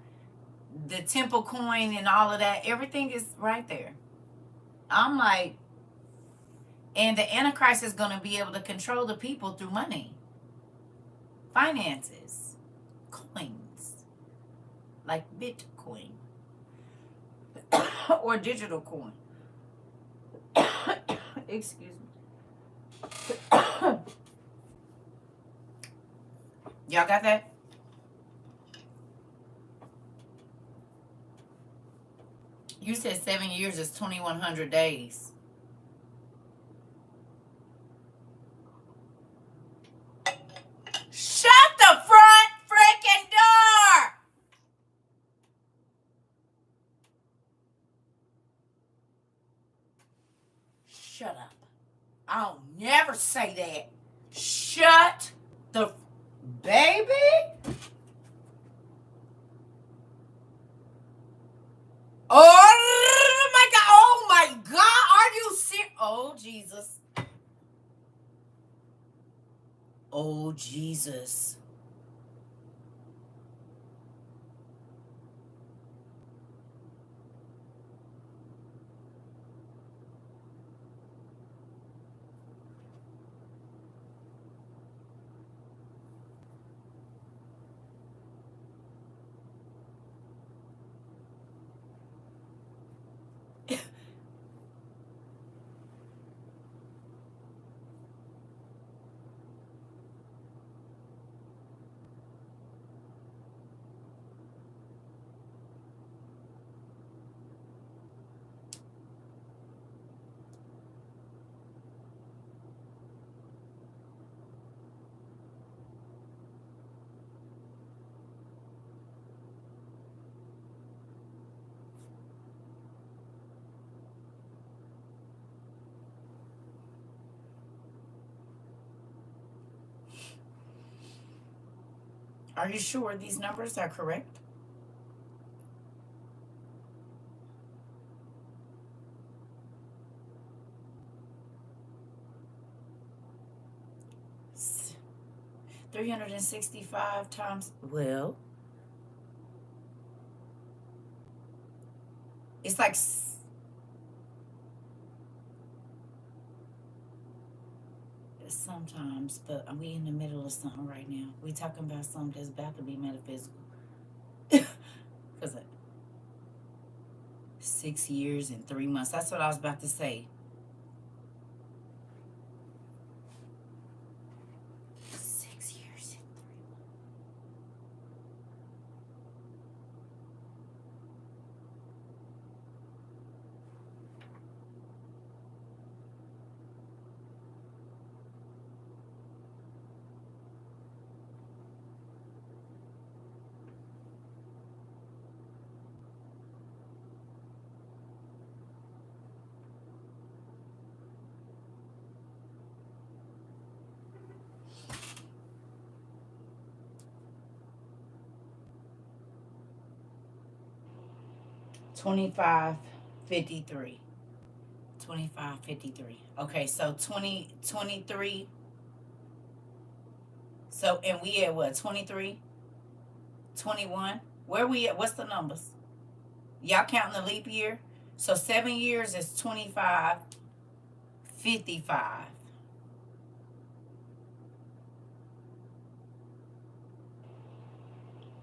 The temple coin and all of that, everything is right there. I'm like, and the Antichrist is going to be able to control the people through money, finances, coins, like Bitcoin or digital coin. Excuse me. Y'all got that? You said 7 years is 2,100 days. Shut the front freaking door! Shut up. I'll never say that. Shut the baby. Oh my God. Oh my God. Are you serious? Oh Jesus. Oh Jesus. Are you sure these numbers are correct? S- 365 times. Well, it's like sometimes, but we in the middle of something right now. We talking about something that's about to be metaphysical. Because 6 years and 3 months. That's what I was about to say. 6 years and 2553. 2553. Okay, so 2023. So, and we at what? 23, 21. Where we at? What's the numbers? Y'all counting the leap year? So 7 years is 2555.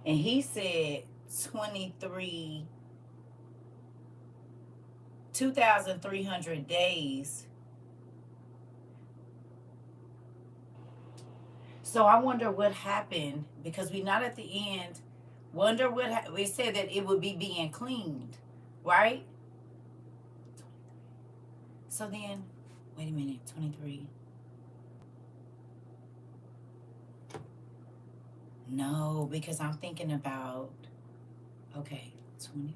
And he said 23, 2,300 days. So I wonder what happened because we not at the end. Wonder what we said that it would be being cleaned, right? So then, wait a minute, 23. No, because I'm thinking about, okay, 25.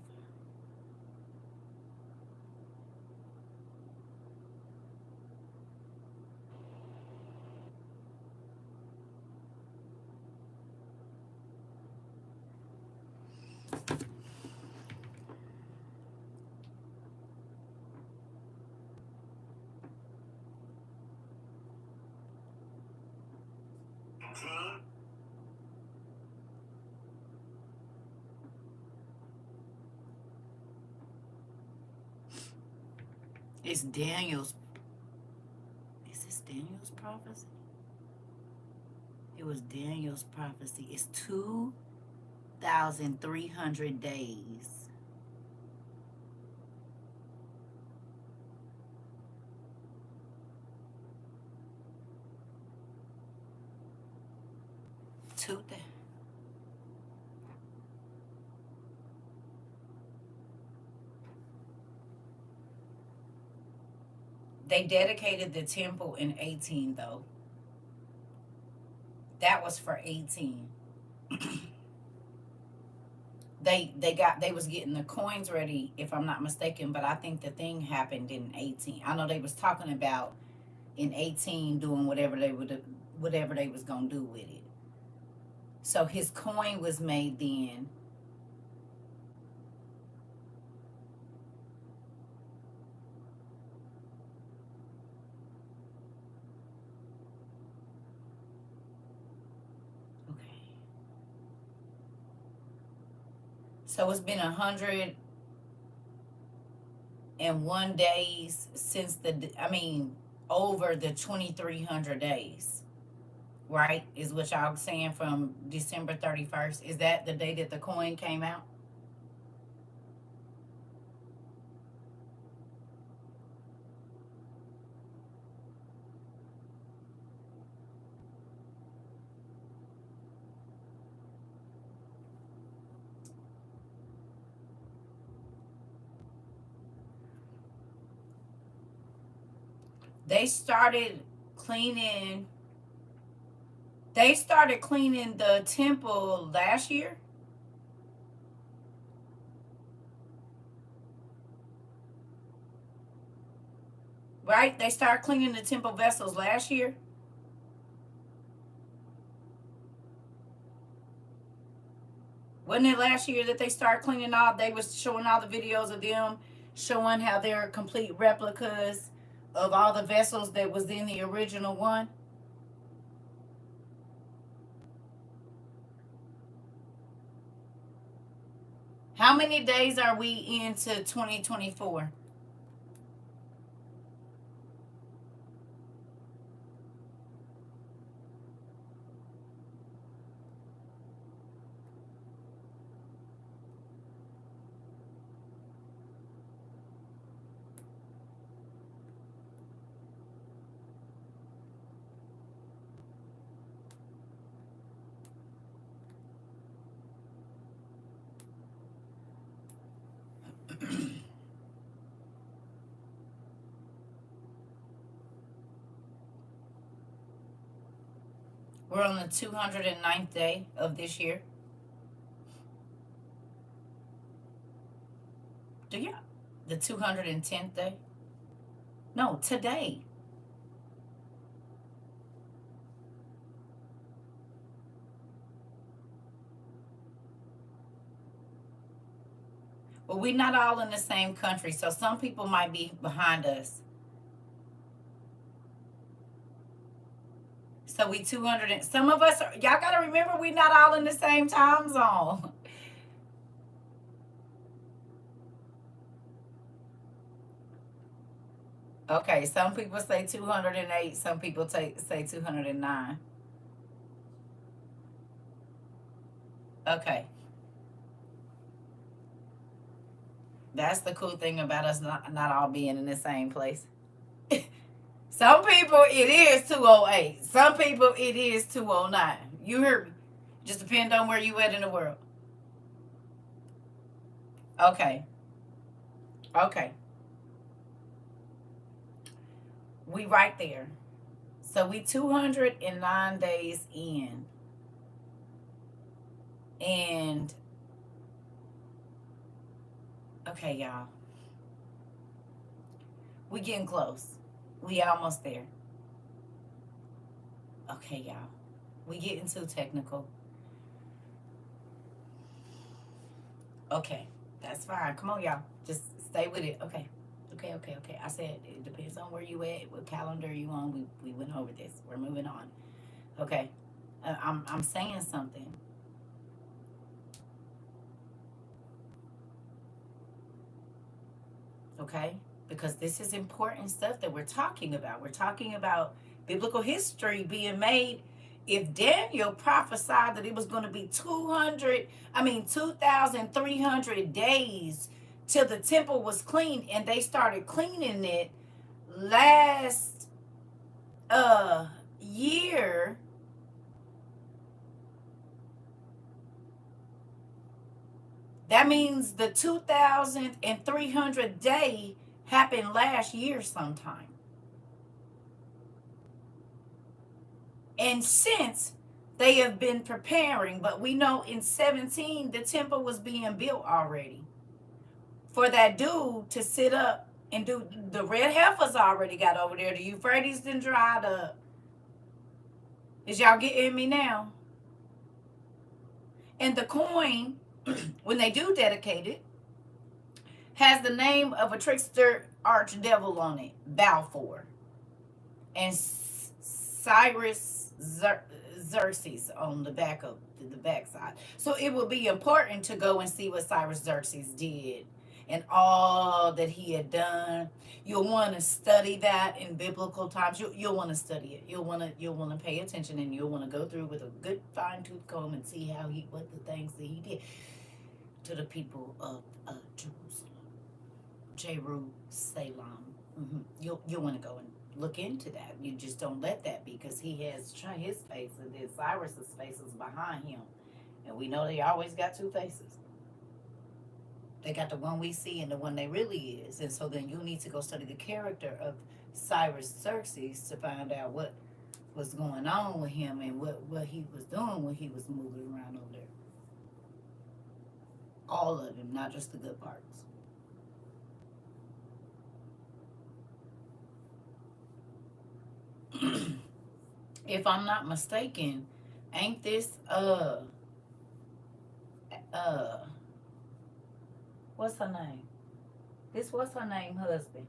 It's Daniel's. Is this Daniel's prophecy? It was Daniel's prophecy. It's 2,300 days. Two. They dedicated the temple in 18 though. That was for 18. They was getting the coins ready, if I'm not mistaken, but I think the thing happened in 18. I know they was talking about in 18 doing whatever they was gonna do with it. So his coin was made then. Okay. So it's been 101 days since over the 2,300 days, right? Is what y'all saying from December 31st. Is that the day that the coin came out? They started cleaning. They started cleaning the temple last year, right? They started cleaning the temple vessels last year. Wasn't it last year that they started cleaning out? They was showing all the videos of them showing how they're complete replicas of all the vessels that was in the original one. How many days are we into 2024? We're on the 209th day of this year. Do you? The 210th day? No, today. But we're not all in the same country, so some people might be behind us. So we 200 and some of us are, y'all gotta remember we're not all in the same time zone. Okay, some people say 208, some people say 209. Okay. That's the cool thing about us not all being in the same place. Some people it is 208. Some people it is 209. You heard me. Just depend on where you at in the world. Okay. Okay. We right there. So we 209 days in. And okay, y'all. We getting close. We almost there. Okay, y'all. We getting too technical. Okay, that's fine. Come on, y'all. Just stay with it. Okay. Okay. I said it depends on where you at, what calendar you on. We went over this. We're moving on. Okay. I'm saying something. Okay? Because this is important stuff that we're talking about. We're talking about biblical history being made. If Daniel prophesied that it was going to be 2,300 days till the temple was cleaned, and they started cleaning it last year, that means the 2,300 day happened last year sometime. And since they have been preparing, but we know in 17 the temple was being built already. For that dude to sit up and do the red heifers already got over there. The Euphrates done dried up. Is y'all getting me now? And the coin, when they do dedicate it, has the name of a trickster archdevil on it, Balfour, and Cyrus-Xerxes on the back of the backside. So it will be important to go and see what Cyrus-Xerxes did and all that he had done. You'll want to study that in biblical times. You'll want to study it. You'll want to pay attention, and you'll want to go through with a good fine tooth comb and see what the things that he did to the people of Jerusalem. You'll want to go and look into that. You just don't let that be, because he has his face, and then Cyrus's face is behind him, and we know they always got two faces. They got the one we see and the one they really is. And so then you need to go study the character of Cyrus-Xerxes to find out what was going on with him and what he was doing when he was moving around over there. All of him, not just the good parts. If I'm not mistaken, ain't this uh, what's her name? What's her name husband?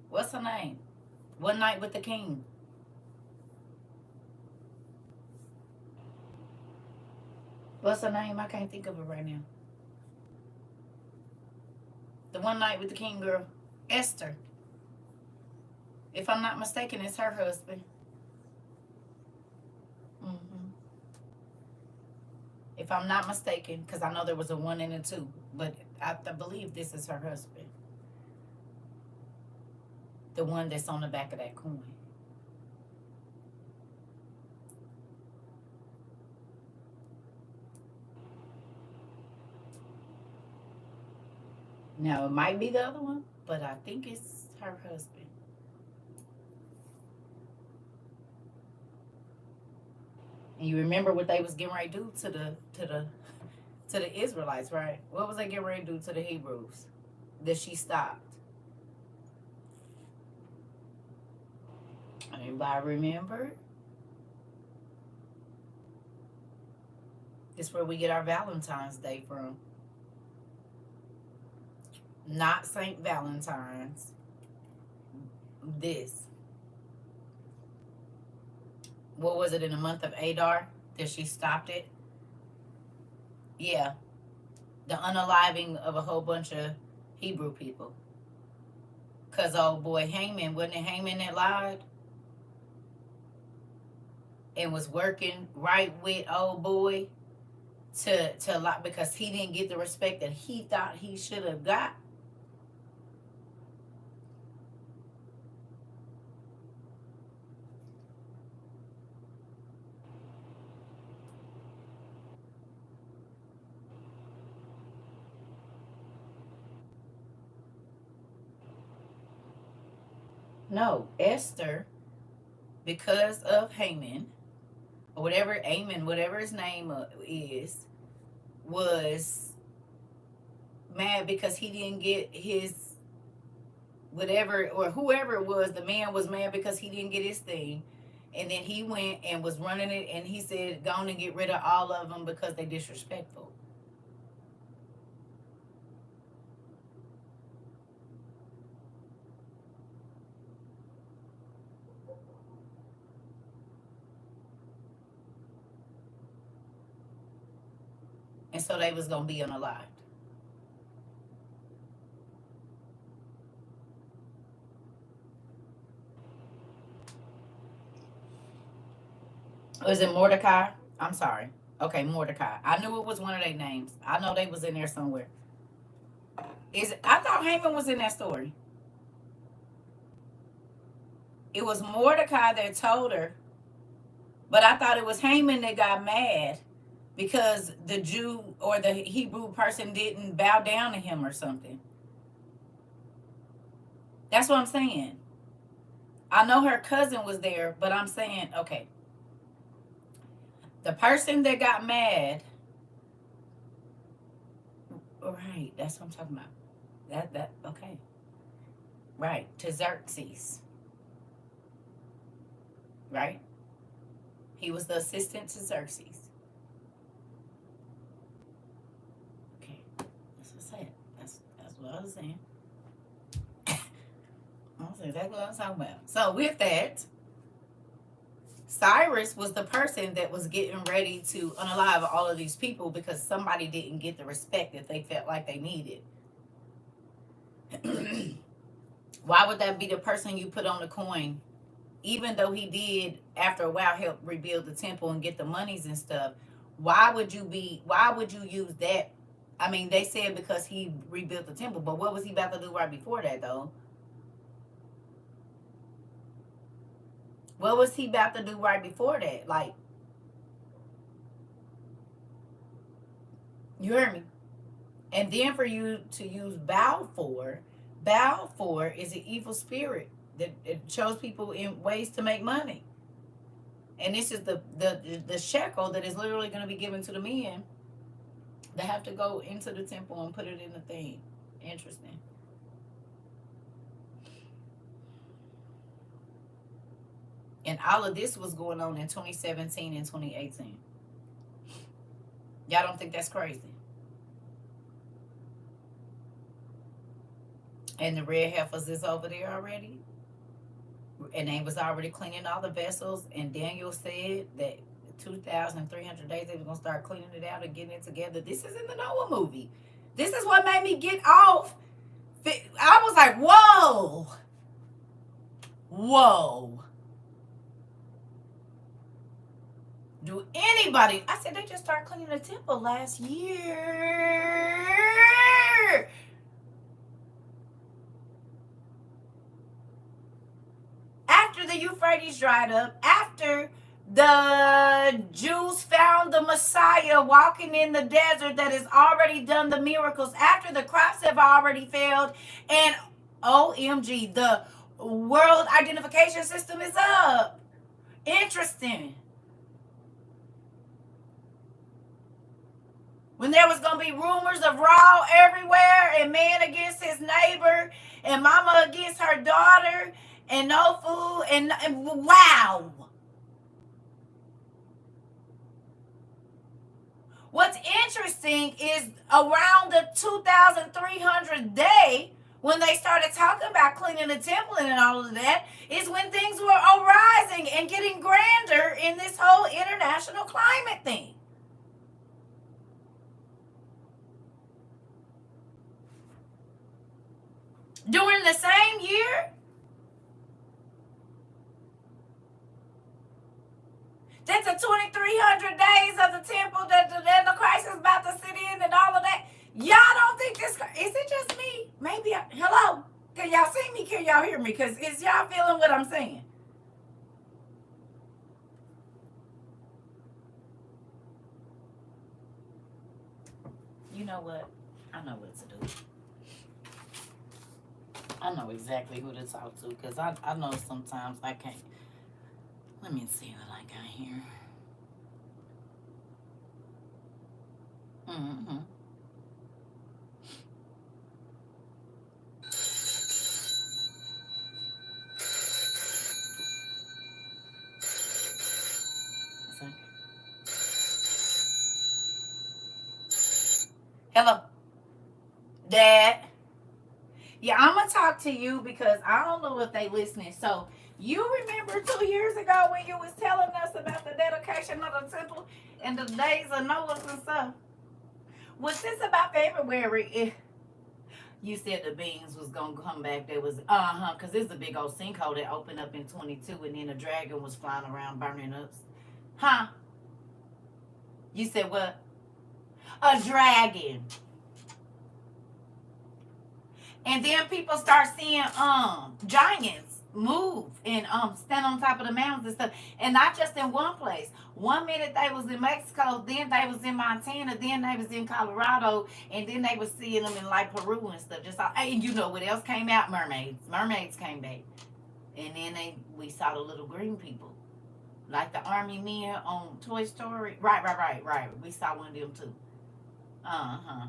What's her name? One Night with the King. What's her name? I can't think of it right now. The One Night with the King girl. Esther. If I'm not mistaken, it's her husband. Hmm. If I'm not mistaken, because I know there was a 1 and a 2, but I believe this is her husband. The one that's on the back of that coin. Now, it might be the other one, but I think it's her husband. And you remember what they was getting ready to do to the Israelites, right? What was they getting ready to do to the Hebrews? That she stopped. Anybody remember? This is where we get our Valentine's Day from. Not Saint Valentine's. This. What was it, in the month of Adar that she stopped it? Yeah. The unaliving of a whole bunch of Hebrew people. Because old boy Haman, wasn't it Haman that lied? And was working right with old boy to lie, because he didn't get the respect that he thought he should have got. No, Esther, because of Haman, or whatever Amon, whatever his name is, was mad because he didn't get his whatever, or whoever it was. The man was mad because he didn't get his thing, and then he went and was running it, and he said, "Go on and get rid of all of them because they disrespectful." And so they was gonna be unalived. Was it Mordecai? I'm sorry. Okay, Mordecai. I knew it was one of their names. I know they was in there somewhere. I thought Haman was in that story. It was Mordecai that told her, but I thought it was Haman that got mad because the Jew or the Hebrew person didn't bow down to him or something. That's what I'm saying. I know her cousin was there, but I'm saying, okay, the person that got mad, right, that's what I'm talking about. Okay. Right, to Xerxes. Right? He was the assistant to Xerxes. Okay, that's what I said. That's what I was saying. That's what I was talking about. So with that, Cyrus was the person that was getting ready to unalive all of these people because somebody didn't get the respect that they felt like they needed. Why would that be the person you put on the coin? Even though he did, after a while, help rebuild the temple and get the monies and stuff, why would you use that? I mean, they said because he rebuilt the temple, but what was he about to do right before that, though? What was he about to do right before that? Like, you heard me? And then for you to use Balfour is an evil spirit that it shows people in ways to make money. And this is the shekel that is literally going to be given to the men that have to go into the temple and put it in the thing. Interesting. And all of this was going on in 2017 and 2018. Y'all don't think that's crazy? And the red heifers is over there already. And they was already cleaning all the vessels. And Daniel said that 2,300 days they were going to start cleaning it out and getting it together. This is in the Noah movie. This is what made me get off. I was like, whoa. Whoa. Do anybody... I said they just started cleaning the temple last year. After the Euphrates dried up, after the Jews found the Messiah walking in the desert that has already done the miracles, after the crops have already failed, and OMG, the world identification system is up. Interesting. When there was going to be rumors of raw everywhere, and man against his neighbor, and mama against her daughter, and no food, and wow. What's interesting is around the 2,300 day, when they started talking about cleaning the temple and all of that, is when things were arising and getting grander in this whole international climate thing. During the same year that the 2,300 days of the temple that the Christ is about to sit in and all of that, y'all don't think this... Is it just me? Maybe... Hello? Can y'all see me? Can y'all hear me? Because is y'all feeling what I'm saying? You know what? I know what to do. I know exactly who to talk to, because I know sometimes I can't. Let me see what I got here. Mm-hmm. Hello, Dad. Yeah, I'm gonna talk to you because I don't know if they listening. So you remember 2 years ago when you was telling us about the dedication of the temple and the days of Noah and stuff? Was this about February? You said the beings was gonna come back. There was because there's a big old sinkhole that opened up in 22, and then a dragon was flying around burning up. Huh? You said what? A dragon. And then people start seeing giants move and stand on top of the mountains and stuff. And not just in one place. 1 minute they was in Mexico, then they was in Montana, then they was in Colorado, and then they was seeing them in like Peru and stuff. Just all, and you know what else came out? Mermaids. Mermaids came back. And then we saw the little green people. Like the army men on Toy Story. Right. We saw one of them too. Uh-huh.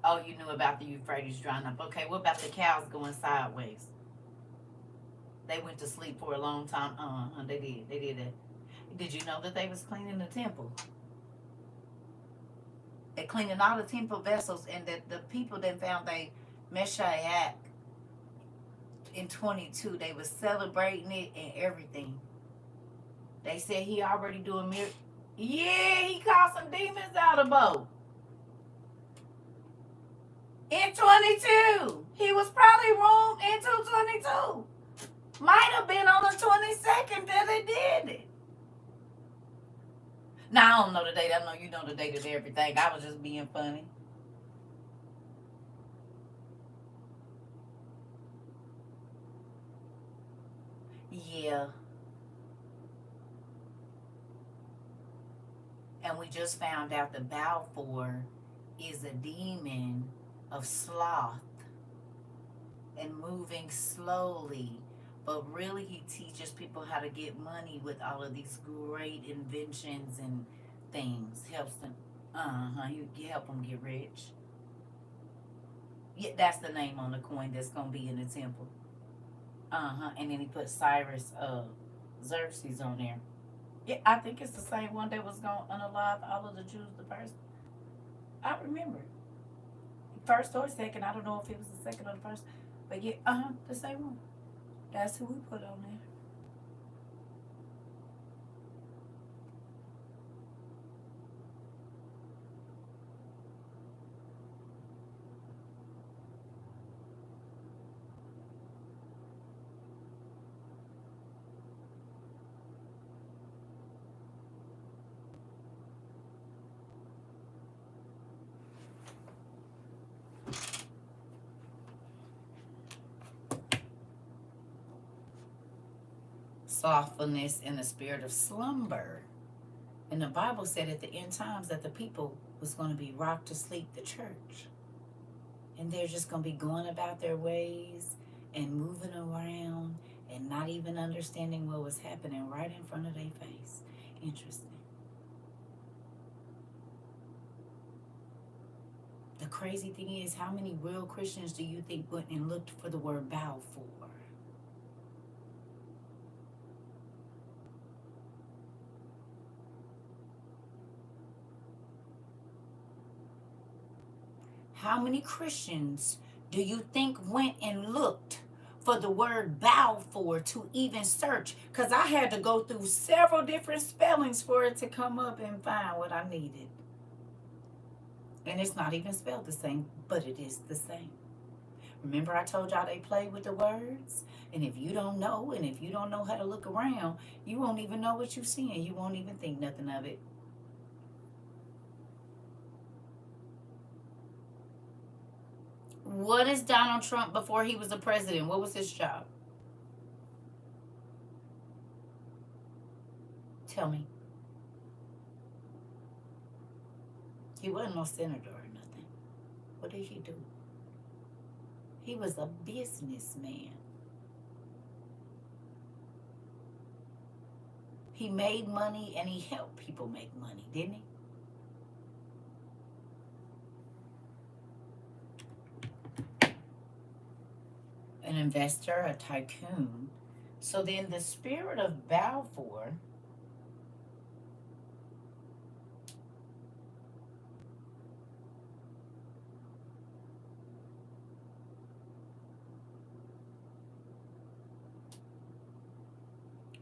Oh, you knew about the Euphrates drying up. Okay, what about the cows going sideways? They went to sleep for a long time. They did that. Did you know that they was cleaning the temple? They cleaning all the temple vessels, and that the people that found they Messiah in 22, they was celebrating it and everything. They said he already doing miracles. Yeah, he called some demons out of boat. In 22. He was probably wrong into 22. Might have been on the 22nd that they did it. Now, I don't know the date. I know you know the date of everything. I was just being funny. Yeah. And we just found out the Balfour is a demon of sloth and moving slowly, but really he teaches people how to get money with all of these great inventions and things. Helps them. You help them get rich. Yeah, that's the name on the coin that's gonna be in the temple. And then he put Cyrus Xerxes on there. Yeah, I think it's the same one that was going to unalive all of the Jews the first. I remember. First or second. I don't know if it was the second or the first. But yeah, the same one. That's who we put on there. Slothfulness and the spirit of slumber. And the Bible said at the end times that the people was going to be rocked to sleep, the church. And they're just going to be going about their ways and moving around and not even understanding what was happening right in front of their face. Interesting. The crazy thing is, how many real Christians do you think went and looked for the word bow for? How many Christians do you think went and looked for the word bow for to even search? Because I had to go through several different spellings for it to come up and find what I needed. And it's not even spelled the same, but it is the same. Remember I told y'all they play with the words? And if you don't know, and if you don't know how to look around, you won't even know what you're seeing. You won't even think nothing of it. What is Donald Trump before he was a president? What was his job? Tell me. He wasn't no senator or nothing. What did he do? He was a businessman. He made money and he helped people make money, didn't he? An investor, a tycoon. So then the spirit of Balfour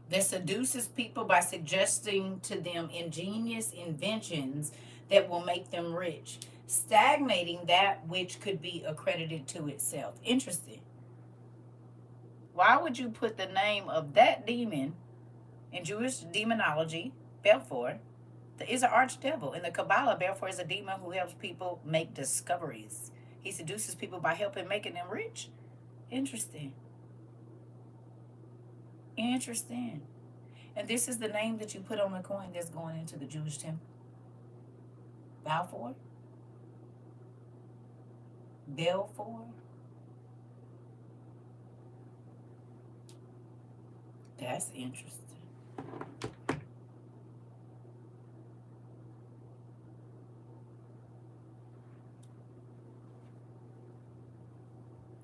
that seduces people by suggesting to them ingenious inventions that will make them rich, stagnating that which could be accredited to itself. Interesting. Why would you put the name of that demon in Jewish demonology, Belphor, is an archdevil? In the Kabbalah, Belphor is a demon who helps people make discoveries. He seduces people by helping making them rich. Interesting. Interesting. And this is the name that you put on the coin that's going into the Jewish temple. Balfour? Belphor? That's interesting.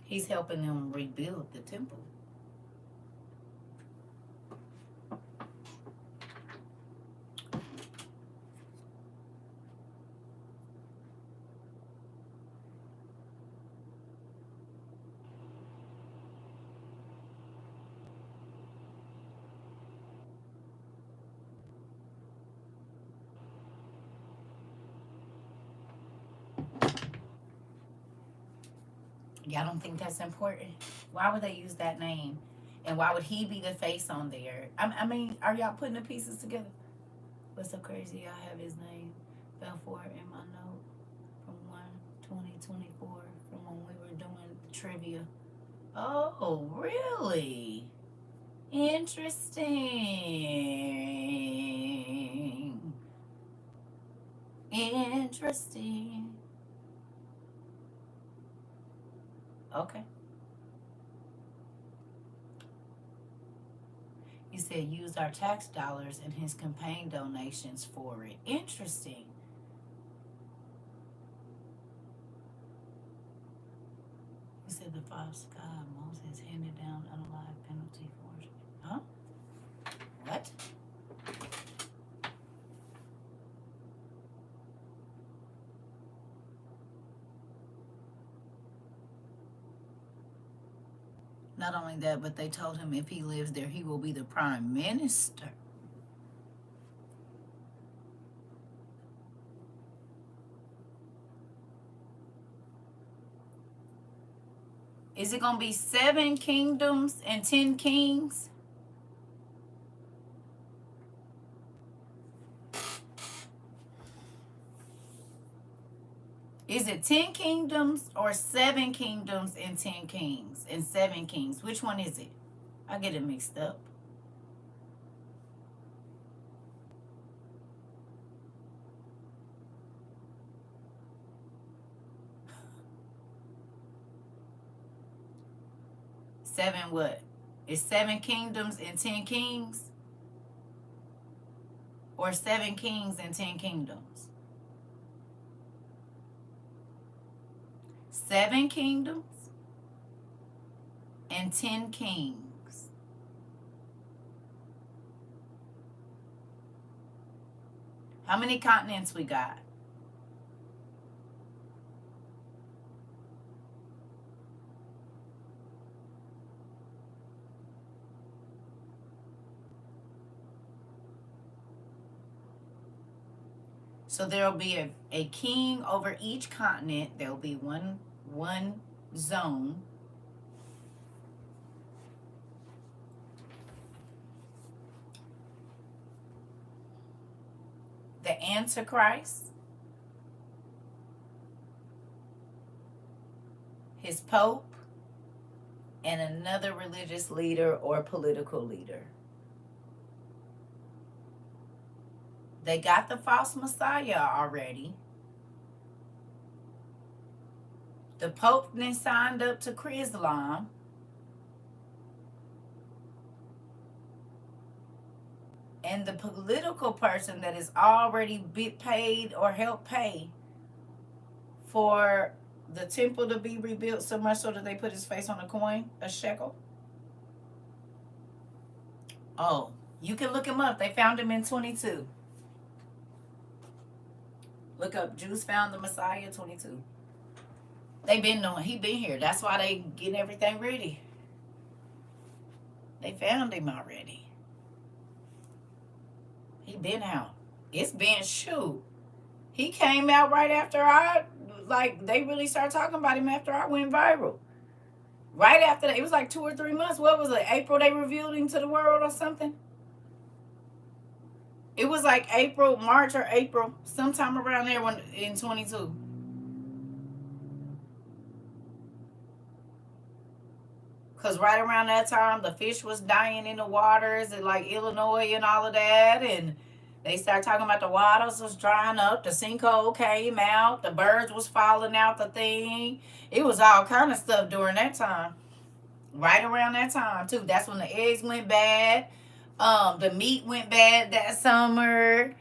He's helping them rebuild the temple. Y'all don't think that's important? Why would they use that name? And why would he be the face on there? I mean, are y'all putting the pieces together? What's so crazy? I have his name, Belfour, in my note from 1/20/24, from when we were doing the trivia. Oh, really? Interesting. Interesting. Okay. He said use our tax dollars and his campaign donations for it. Interesting. He said the five sky Moses handed down unalive God. Not only that, but they told him if he lives there, he will be the prime minister. Is it going to be 7 kingdoms and 10 kings? Is it 10 kingdoms or 7 kingdoms and 10 kings and 7 kings? Which one is it? I get it mixed up. Seven what? Is 7 kingdoms and 10 kings? Or 7 kings and 10 kingdoms? 7 kingdoms and 10 kings. How many continents we got? So there'll be a king over each continent. There'll be one zone. The Antichrist, his pope, and another religious leader or political leader. They got the false Messiah already. The Pope then signed up to Islam. And the political person that is already paid or helped pay for the temple to be rebuilt so much so that they put his face on a coin, a shekel. Oh, you can look him up. They found him in 22. Look up Jews found the Messiah 22. They been knowing he been here. That's why they getting everything ready. They found him already. He been out. It's been shoot. He came out right after they really started talking about him after I went viral. Right after that, it was like 2 or 3 months. What was it? April they revealed him to the world or something? It was like April, March or April, sometime around there in 22. Because right around that time, the fish was dying in the waters in like Illinois and all of that. And they started talking about the waters was drying up. The sinkhole came out. The birds was falling out the thing. It was all kind of stuff during that time. Right around that time, too. That's when the eggs went bad. The meat went bad that summer.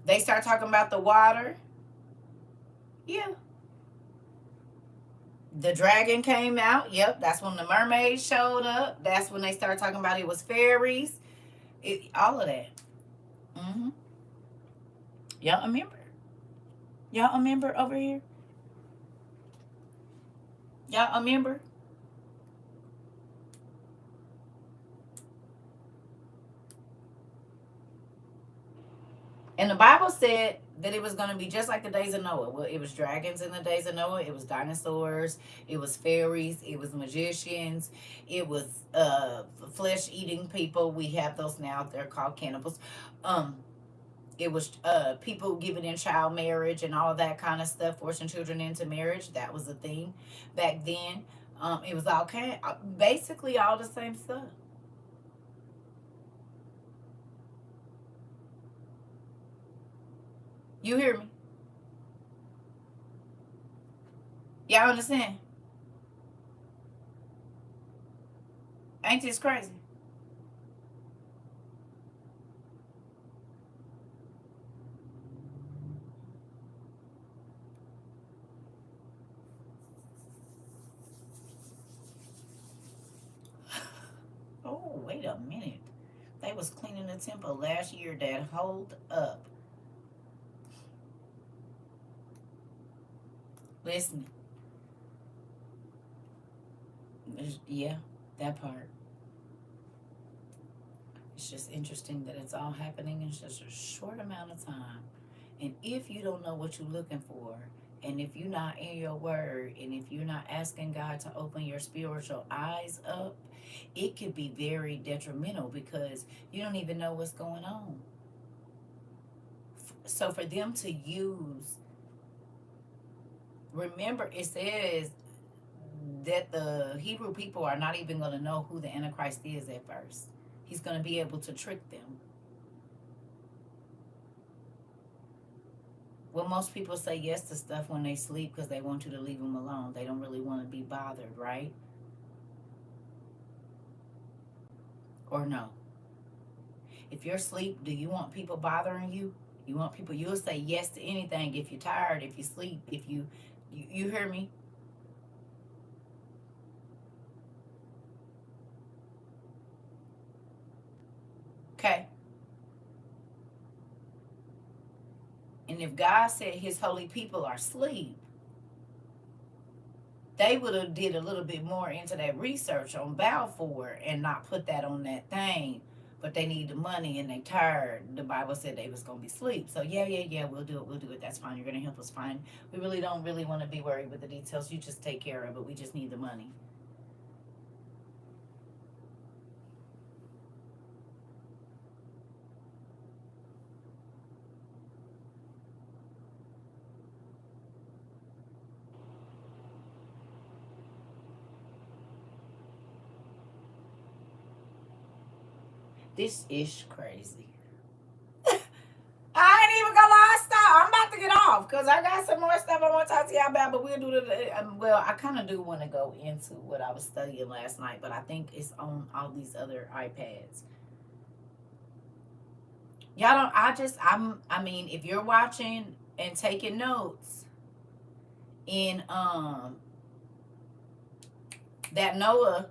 They start talking about the water. Yeah. The dragon came out. Yep, that's when the mermaids showed up. That's when they started talking about it was fairies. All of that. Mm-hmm. Y'all remember? Y'all remember over here? Y'all remember? And the Bible said that it was going to be just like the days of Noah. Well, it was dragons in the days of Noah. It was dinosaurs. It was fairies. It was magicians. It was flesh-eating people. We have those now. They're called cannibals. It was people giving in child marriage and all of that kind of stuff, forcing children into marriage. That was a thing back then. It was all basically all the same stuff. You hear me? Y'all understand? Ain't this crazy? was cleaning the temple last year. That hold up. Listen. Yeah, that part. It's just interesting that it's all happening in such a short amount of time. And if you don't know what you're looking for, and if you're not in your word, and if you're not asking God to open your spiritual eyes up, it could be very detrimental because you don't even know what's going on. So for them to use, remember it says that the Hebrew people are not even going to know who the Antichrist is at first. He's going to be able to trick them. Well, most people say yes to stuff when they sleep because they want you to leave them alone. They don't really want to be bothered, right? Or no? If you're asleep, do you want people bothering you? You want people, you'll say yes to anything if you're tired, if you sleep, if you hear me? Okay. And if God said his holy people are asleep, they would have did a little bit more into that research on Balfour and not put that on that thing. But they need the money and they tired. The Bible said they was going to be asleep. So yeah, we'll do it. That's fine. You're going to help us find. We really don't really want to be worried with the details. You just take care of it. We just need the money. This is crazy. I ain't even gonna lie, stop. I'm about to get off because I got some more stuff I want to talk to y'all about, but we'll do the. Well, I kind of do want to go into what I was studying last night, but I think it's on all these other iPads. Y'all don't. I mean, if you're watching and taking notes in that Noah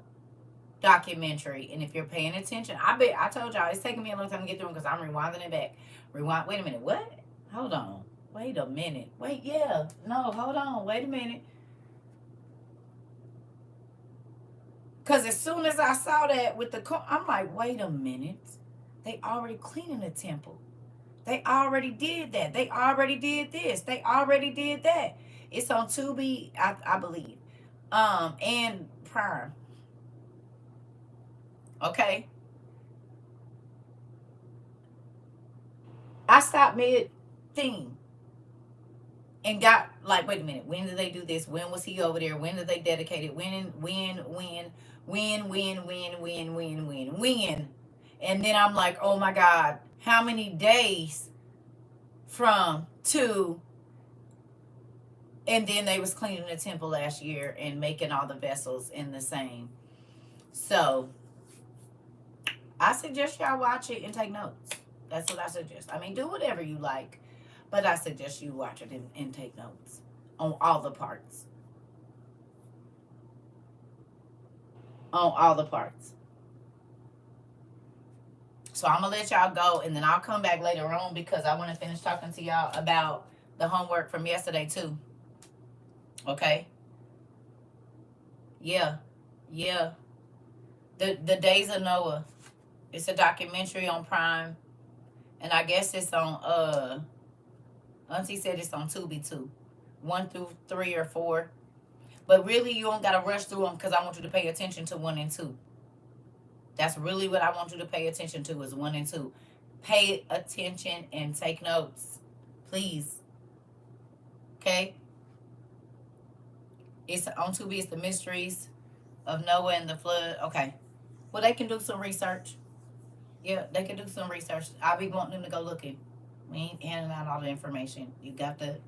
documentary, and if you're paying attention, I told y'all it's taking me a long time to get through because I'm rewinding it back. Rewind. Wait a minute. What? Hold on. Wait a minute. Wait. Yeah. No. Hold on. Wait a minute. Because as soon as I saw that with the, I'm like, wait a minute. They already cleaning the temple. They already did that. They already did this. They already did that. It's on Tubi, I believe, and Prime. Okay. I stopped mid thing and got like, wait a minute. When did they do this? When was he over there? When did they dedicate it? When? And then I'm like, oh my God, how many days from to? And then they was cleaning the temple last year and making all the vessels in the same. So I suggest y'all watch it and take notes. That's what I suggest. I mean, do whatever you like, but I suggest you watch it and take notes on all the parts. On all the parts. So I'm going to let y'all go, and then I'll come back later on because I want to finish talking to y'all about the homework from yesterday, too. Okay? Yeah. The Days of Noah. It's a documentary on Prime. And I guess it's on, Auntie said it's on Tubi too. 1 through 3 or 4. But really, you don't got to rush through them because I want you to pay attention to 1 and 2. That's really what I want you to pay attention to is 1 and 2. Pay attention and take notes. Please. Okay? It's on Tubi. It's the mysteries of Noah and the flood. Okay. Well, they can do some research. Yeah, they can do some research. I'll be wanting them to go looking. We ain't handing out all the information. You got the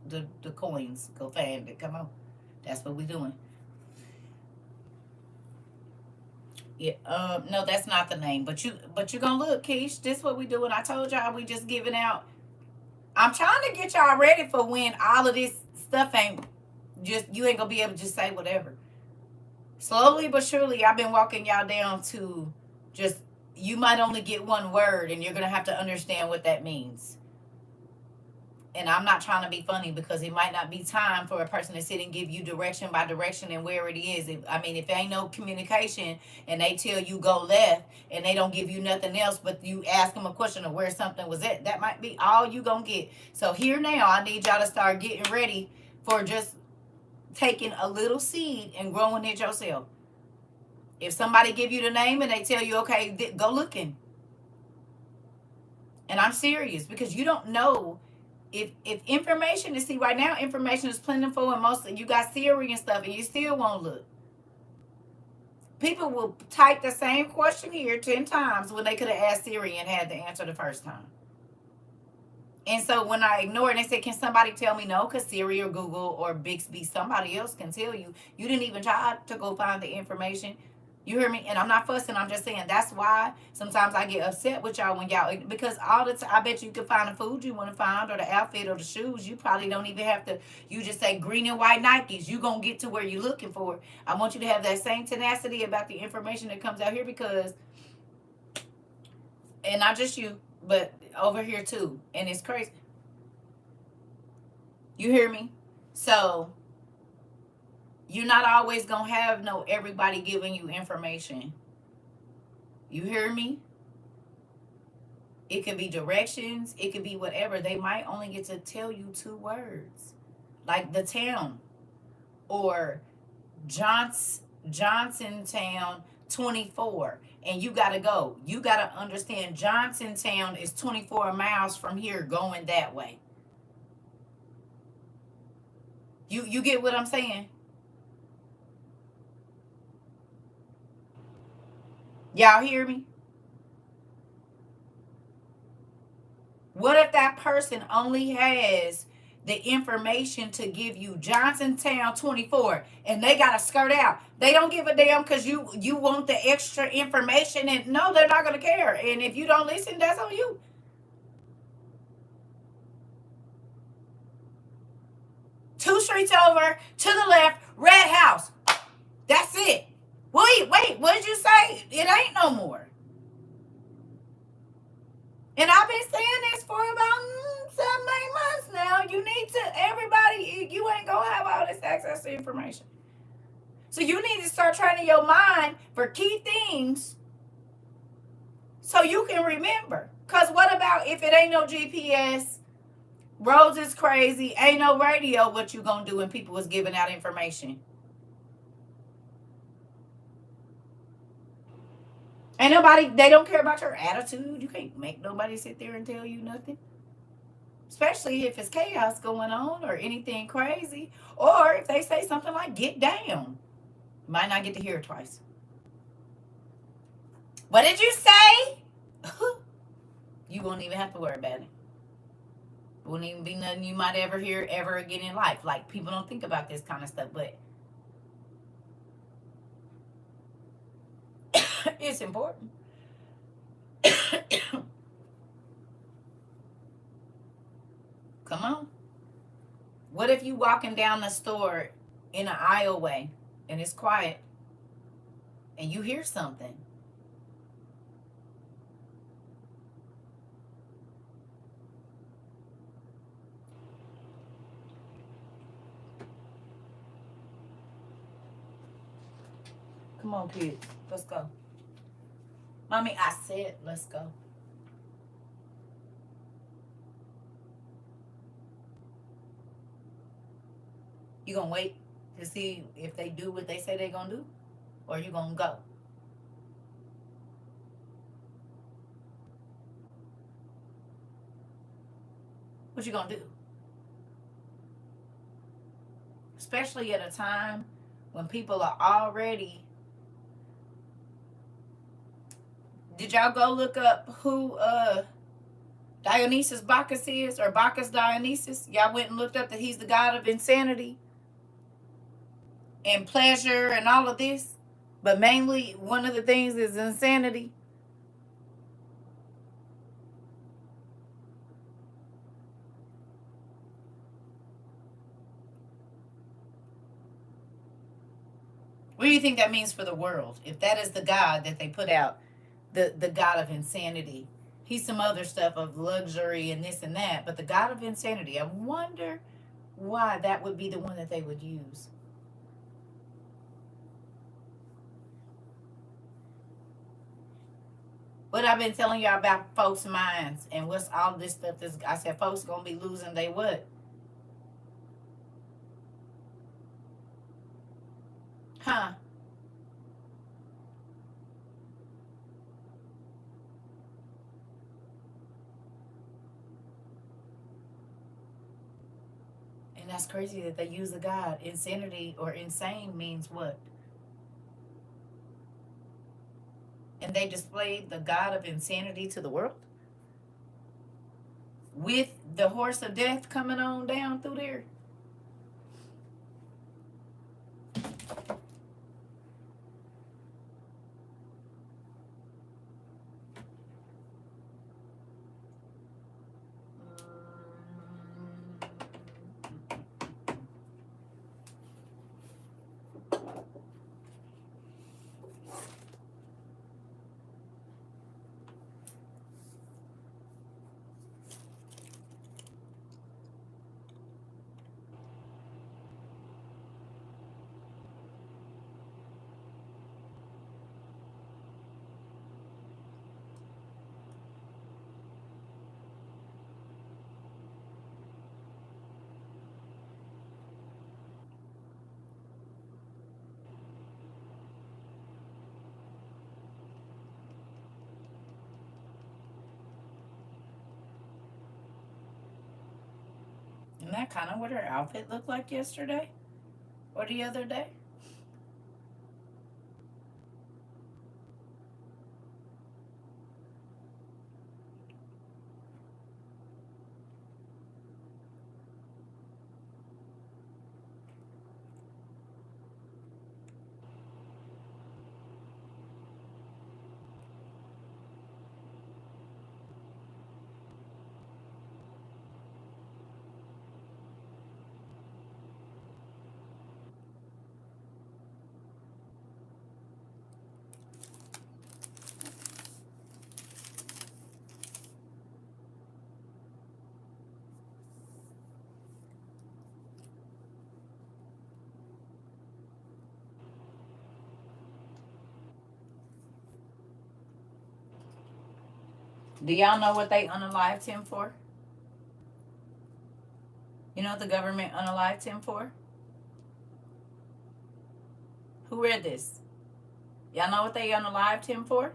coins. Go find it. Come on. That's what we doing. Yeah. No, that's not the name. But you gonna look, Keish. This is what we doing. I told y'all we just giving out. I'm trying to get y'all ready for when all of this stuff ain't just, you ain't gonna be able to just say whatever. Slowly but surely, I've been walking y'all down to just you might only get one word, and you're going to have to understand what that means. And I'm not trying to be funny, because it might not be time for a person to sit and give you direction by direction and where it is. If there ain't no communication and they tell you go left and they don't give you nothing else, but you ask them a question of where something was at, that might be all you gonna get. So here now, I need y'all to start getting ready for just taking a little seed and growing it yourself. If somebody give you the name and they tell you, okay, go looking. And I'm serious, because you don't know. If information is, see, right now information is plentiful, and most of you got Siri and stuff, and you still won't look. People will type the same question here 10 times when they could have asked Siri and had the answer the first time. And so when I ignore it, and they say, can somebody tell me? No, because Siri or Google or Bixby, somebody else can tell you. You didn't even try to go find the information. You hear me? And I'm not fussing. I'm just saying that's why sometimes I get upset with y'all when y'all, because all the time, I bet you can find the food you want to find, or the outfit, or the shoes. You probably don't even have to. You just say green and white Nikes. You going to get to where you're looking for. I want you to have that same tenacity about the information that comes out here, because, and not just you, but over here too. And it's crazy. You hear me? So you're not always going to have everybody giving you information. You hear me? It could be directions. It could be whatever. They might only get to tell you 2 words. Like the town. Or Johnsontown 24. And you got to go. You got to understand Johnsontown is 24 miles from here going that way. You get what I'm saying? Y'all hear me? What if that person only has the information to give you Johnsontown 24 and they got to skirt out? They don't give a damn because you want the extra information, and no, they're not going to care. And if you don't listen, that's on you. Two streets over, to the left, red house. That's it. Wait, what did you say? It ain't no more. And I've been saying this for about 7, 8 months now. You need to, everybody, you ain't going to have all this access to information. So you need to start training your mind for key things so you can remember. Because what about if it ain't no GPS, roads is crazy, ain't no radio, what you going to do when people is giving out information? Ain't nobody, they don't care about your attitude. You can't make nobody sit there and tell you nothing. Especially if it's chaos going on or anything crazy. Or if they say something like, get down. You might not get to hear it twice. What did you say? You won't even have to worry about it. It won't even be nothing you might ever hear ever again in life. Like, people don't think about this kind of stuff, but it's important. Come on. What if you walking down the store in an aisleway and it's quiet and you hear something? Come on, kids. Let's go. Mommy, I said let's go. You gonna wait to see if they do what they say they're gonna do? Or you gonna go? What you gonna do? Especially at a time when people are already... Did y'all go look up who Dionysus Bacchus is, or Bacchus Dionysus? Y'all went and looked up that he's the god of insanity and pleasure and all of this, but mainly one of the things is insanity. What do you think that means for the world? If that is the god that they put out, the God of insanity. He's some other stuff of luxury and this and that, but the God of insanity. I wonder why that would be the one that they would use. What I've been telling y'all about folks' minds and what's all this stuff. I said folks gonna be losing they what? Huh? And that's crazy that they use a God. Insanity or insane means what? And they displayed the God of insanity to the world with the horse of death coming on down through there. Isn't that kind of what her outfit looked like yesterday or the other day? Do y'all know what they unalived him for? You know what the government unalived him for? Who read this? Y'all know what they unalived him for?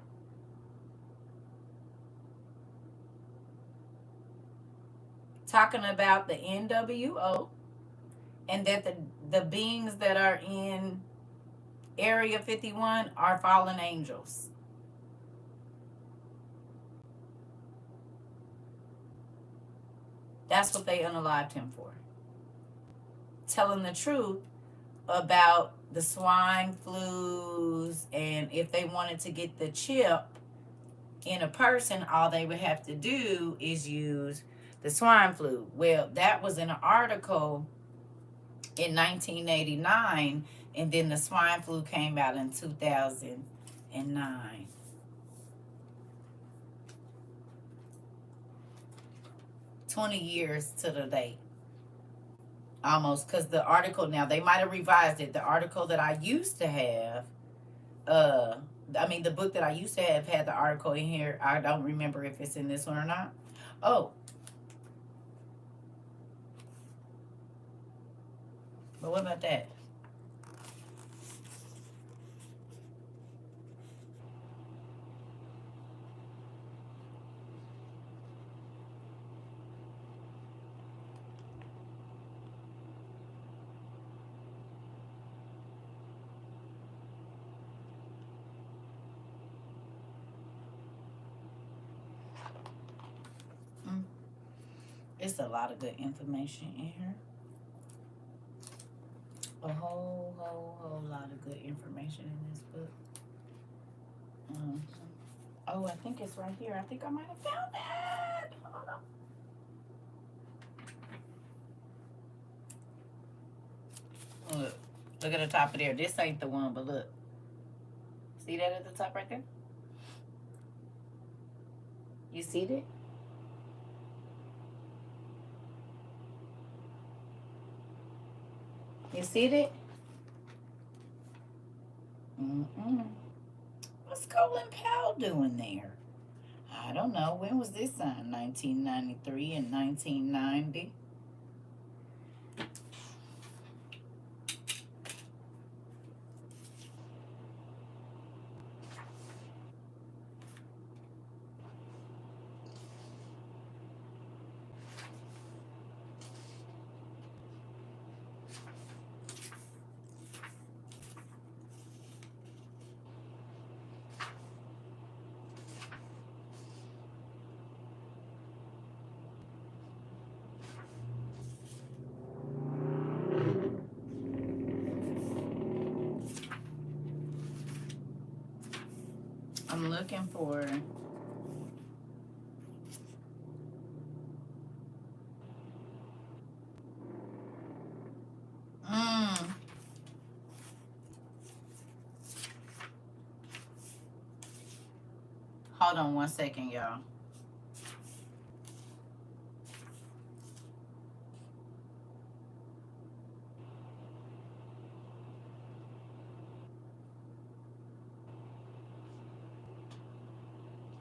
Talking about the NWO and that the beings that are in Area 51 are fallen angels. That's what they unalived him for. Telling the truth about the swine flus, and if they wanted to get the chip in a person, all they would have to do is use the swine flu. Well, that was in an article in 1989, and then the swine flu came out in 2009. $20 years to the date. Almost, because the article, now they might have revised it. The article that I used to have, the book that I used to have had the article in here. I don't remember if it's in this one or not. Oh. But what about that? It's a lot of good information in here. A whole lot of good information in this book. Oh, I think it's right here. I think I might have found it. Hold on. Look at the top of there. This ain't the one, but look. See that at the top right there? You see that? You see that? Mm-mm. What's Colin Powell doing there? I don't know. When was this signed? 1993 and 1990. I'm looking for... Hold on one second, y'all.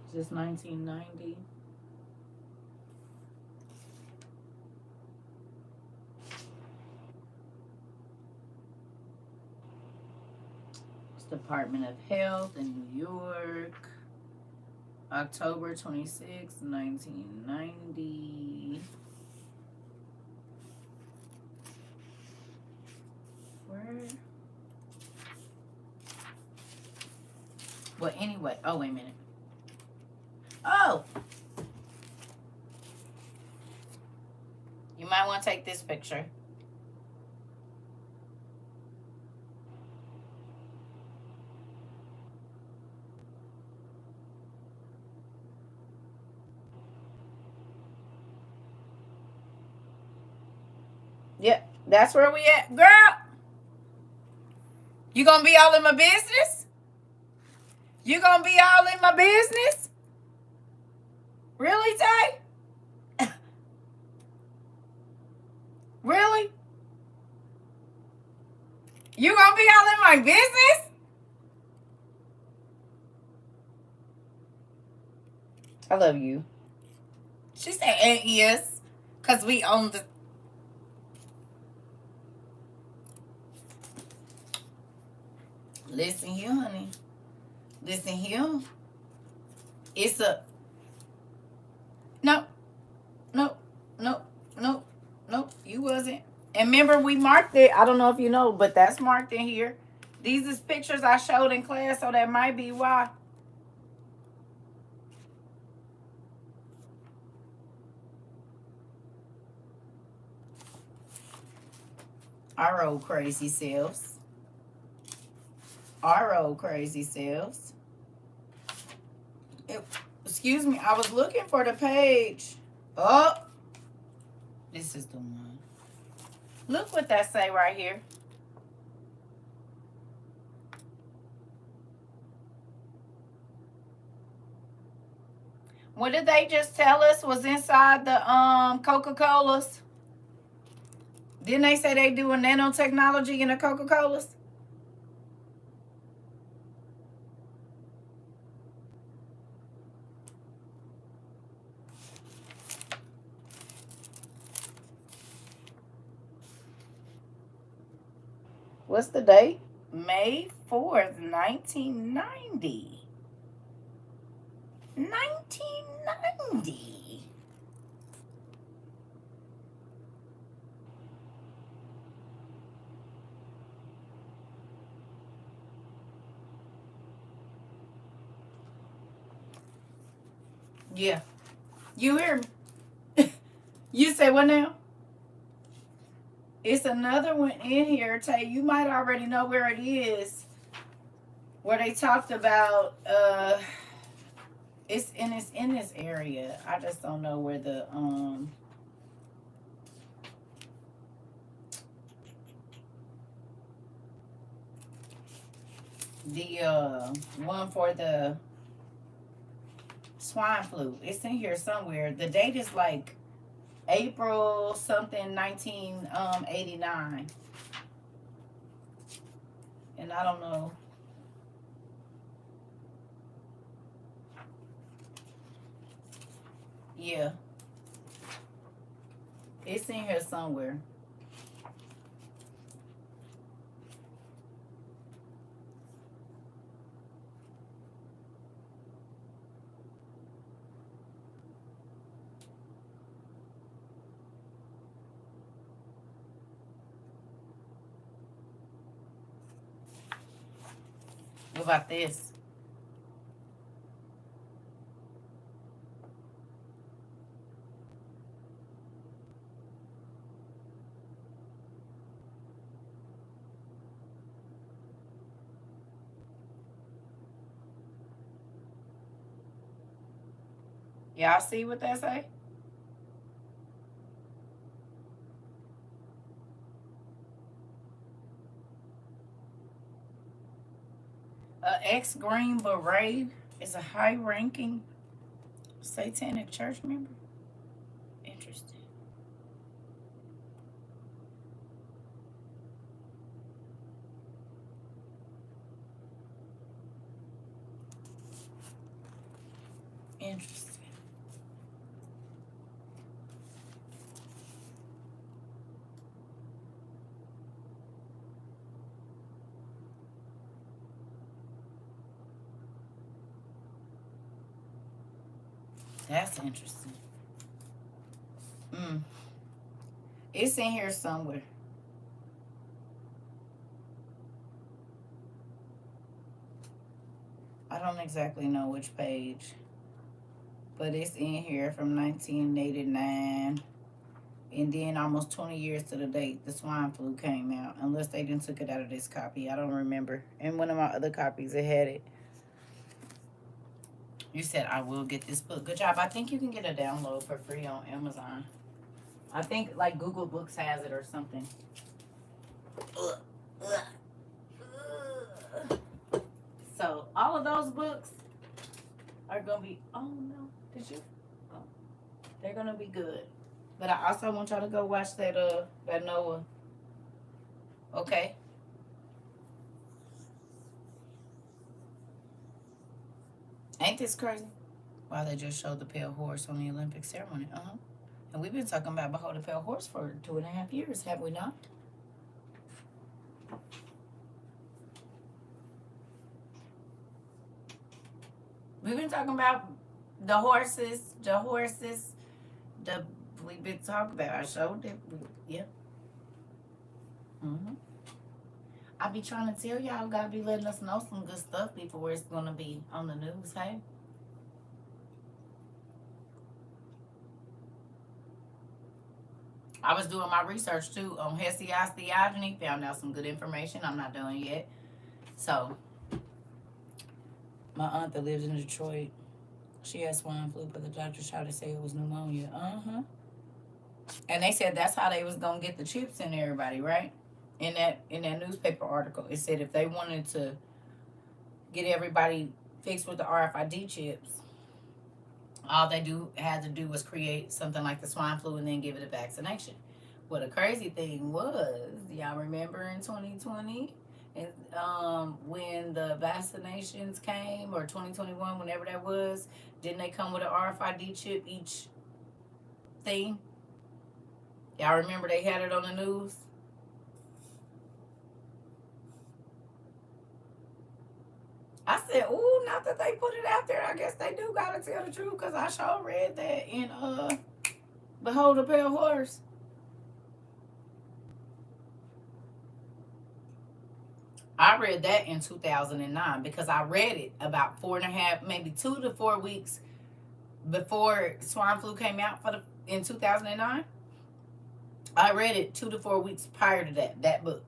Is this 1990? It's Department of Health in New York. October 26, 1990. Where? Well, anyway. Oh, wait a minute. Oh! You might want to take this picture. Yep, that's where we at. Girl! You gonna be all in my business? You gonna be all in my business? Really, Tay? Really? You gonna be all in my business? I love you. She said, yes, because we own the... Listen here, honey. Listen here. It's a... No. No. No. No. No. You wasn't. And remember, we marked it. I don't know if you know, but that's marked in here. These is pictures I showed in class, so that might be why. Our old crazy selves. Our old crazy selves. Excuse me, I was looking for the page. Oh, this is the one. Look what that say right here. What did they just tell us was inside the Coca-Colas? Didn't they say they doing nanotechnology in the Coca-Colas? What's the date? May 4th, 1990. 1990. Yeah. You hear me? You say what now? It's another one in here, Tay. You might already know where it is. Where they talked about it's in this area. I just don't know where the one for the swine flu. It's in here somewhere. The date is like April something 1989. And I don't know. Yeah. It's in here somewhere. What about this? Y'all see what that say? Ex-Green Beret is a high-ranking satanic church member. Interesting. Interesting. That's interesting. It's in here somewhere. I don't exactly know which page, but it's in here from 1989. And then almost 20 years to the date, the swine flu came out. Unless they didn't took it out of this copy. I don't remember. In one of my other copies, it had it. You said, I will get this book. Good job. I think you can get a download for free on Amazon. I think like Google Books has it or something. So all of those books are going to be, oh no, did you? Oh, they're going to be good. But I also want y'all to go watch that Noah. Okay? Ain't this crazy? Wow, they just showed the pale horse on the Olympic ceremony. And we've been talking about Behold the Pale Horse for 2.5 years, have we not? We've been talking about the horses, we've been talking about. I showed it. Yeah. I be trying to tell y'all, gotta be letting us know some good stuff before it's gonna be on the news, hey? I was doing my research too on Hesiod's theogony, found out some good information. I'm not done yet. So, my aunt that lives in Detroit, she had swine flu, but the doctor tried to say it was pneumonia. And they said that's how they was gonna get the chips in everybody, right? In that newspaper article, it said if they wanted to get everybody fixed with the RFID chips, all they had to do was create something like the swine flu and then give it a vaccination. Well, the crazy thing was, y'all remember in 2020, and when the vaccinations came, or 2021, whenever that was, didn't they come with an RFID chip each thing? Y'all remember they had it on the news? I said, ooh, not that they put it out there. I guess they do gotta tell the truth, because I sure read that in Behold the Pale Horse. I read that in 2009 because I read it about 4.5, maybe 2 to 4 weeks before swine flu came out in 2009. I read it 2 to 4 weeks prior to that book.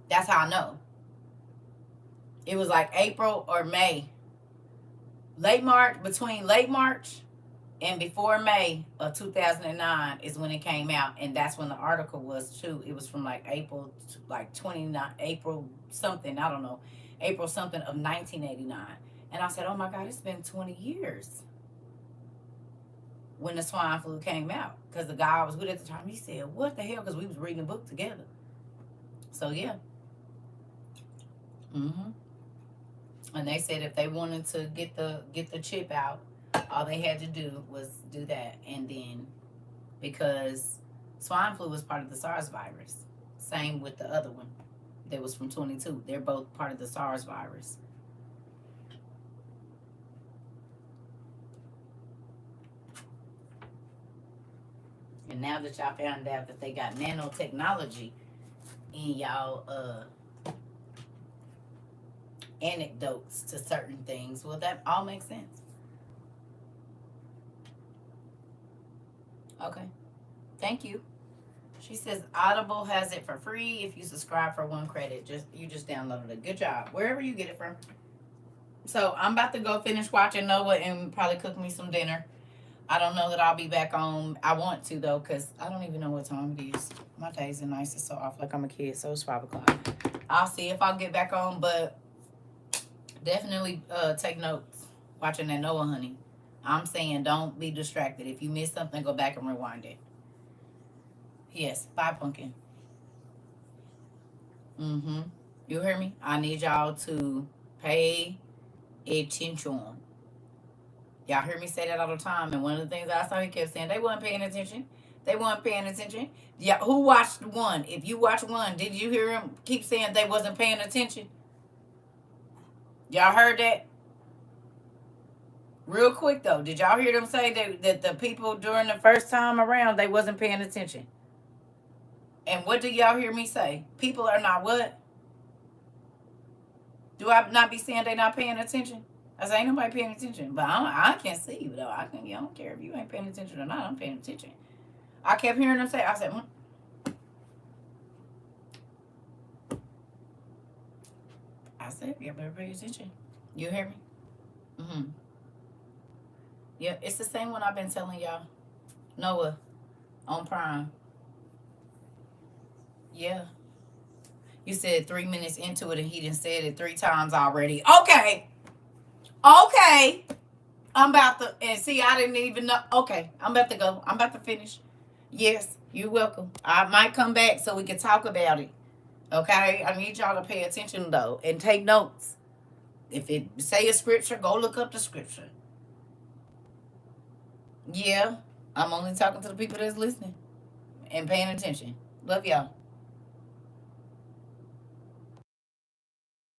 That's how I know. It was like April or May. Between late March and before May of 2009 is when it came out. And that's when the article was too. It was from like April, like 29, April something, I don't know. April something of 1989. And I said, oh my God, it's been 20 years when the swine flu came out. Because the guy I was with at the time, he said, what the hell? Because we was reading a book together. So, yeah. Mm-hmm. And they said if they wanted to get the chip out, all they had to do was do that. And then, because swine flu was part of the SARS virus. Same with the other one that was from 22. They're both part of the SARS virus. And now that y'all found out that they got nanotechnology in y'all anecdotes to certain things, well, that all makes sense. Okay. Thank you. She says Audible has it for free if you subscribe for 1 credit. You just downloaded it. Good job. Wherever you get it from. So I'm about to go finish watching Noah and probably cook me some dinner. I don't know that I'll be back on. I want to, though, because I don't even know what time it is. My days and nights are so off like I'm a kid, so it's 5 o'clock. I'll see if I'll get back on, but definitely take notes watching that Noah, honey. I'm saying don't be distracted. If you miss something, go back and rewind it. Yes, bye, Pumpkin. Mm-hmm. You hear me? I need y'all to pay attention. Y'all hear me say that all the time. And one of the things I saw, he kept saying they weren't paying attention. They weren't paying attention. Yeah, who watched 1? If you watched 1, did you hear him keep saying they wasn't paying attention? Y'all heard that? Real quick though, did y'all hear them say that the people during the first time around they wasn't paying attention? And what do y'all hear me say? People are not what? Do I not be saying they not paying attention? I say ain't nobody paying attention, but I can't see you though. I don't care if you ain't paying attention or not. I'm paying attention. I kept hearing them say. I said, I said, you better pay attention. You hear me? Mm-hmm. Yeah, it's the same one I've been telling y'all. Noah on Prime. Yeah. You said 3 minutes into it and he done said it 3 times already. Okay. I'm about to, and see, I didn't even know. Okay, I'm about to go. I'm about to finish. Yes, you're welcome. I might come back so we can talk about it. Okay? I need y'all to pay attention though and take notes. If it say a scripture, go look up the scripture. Yeah, I'm only talking to the people that's listening and paying attention. Love y'all.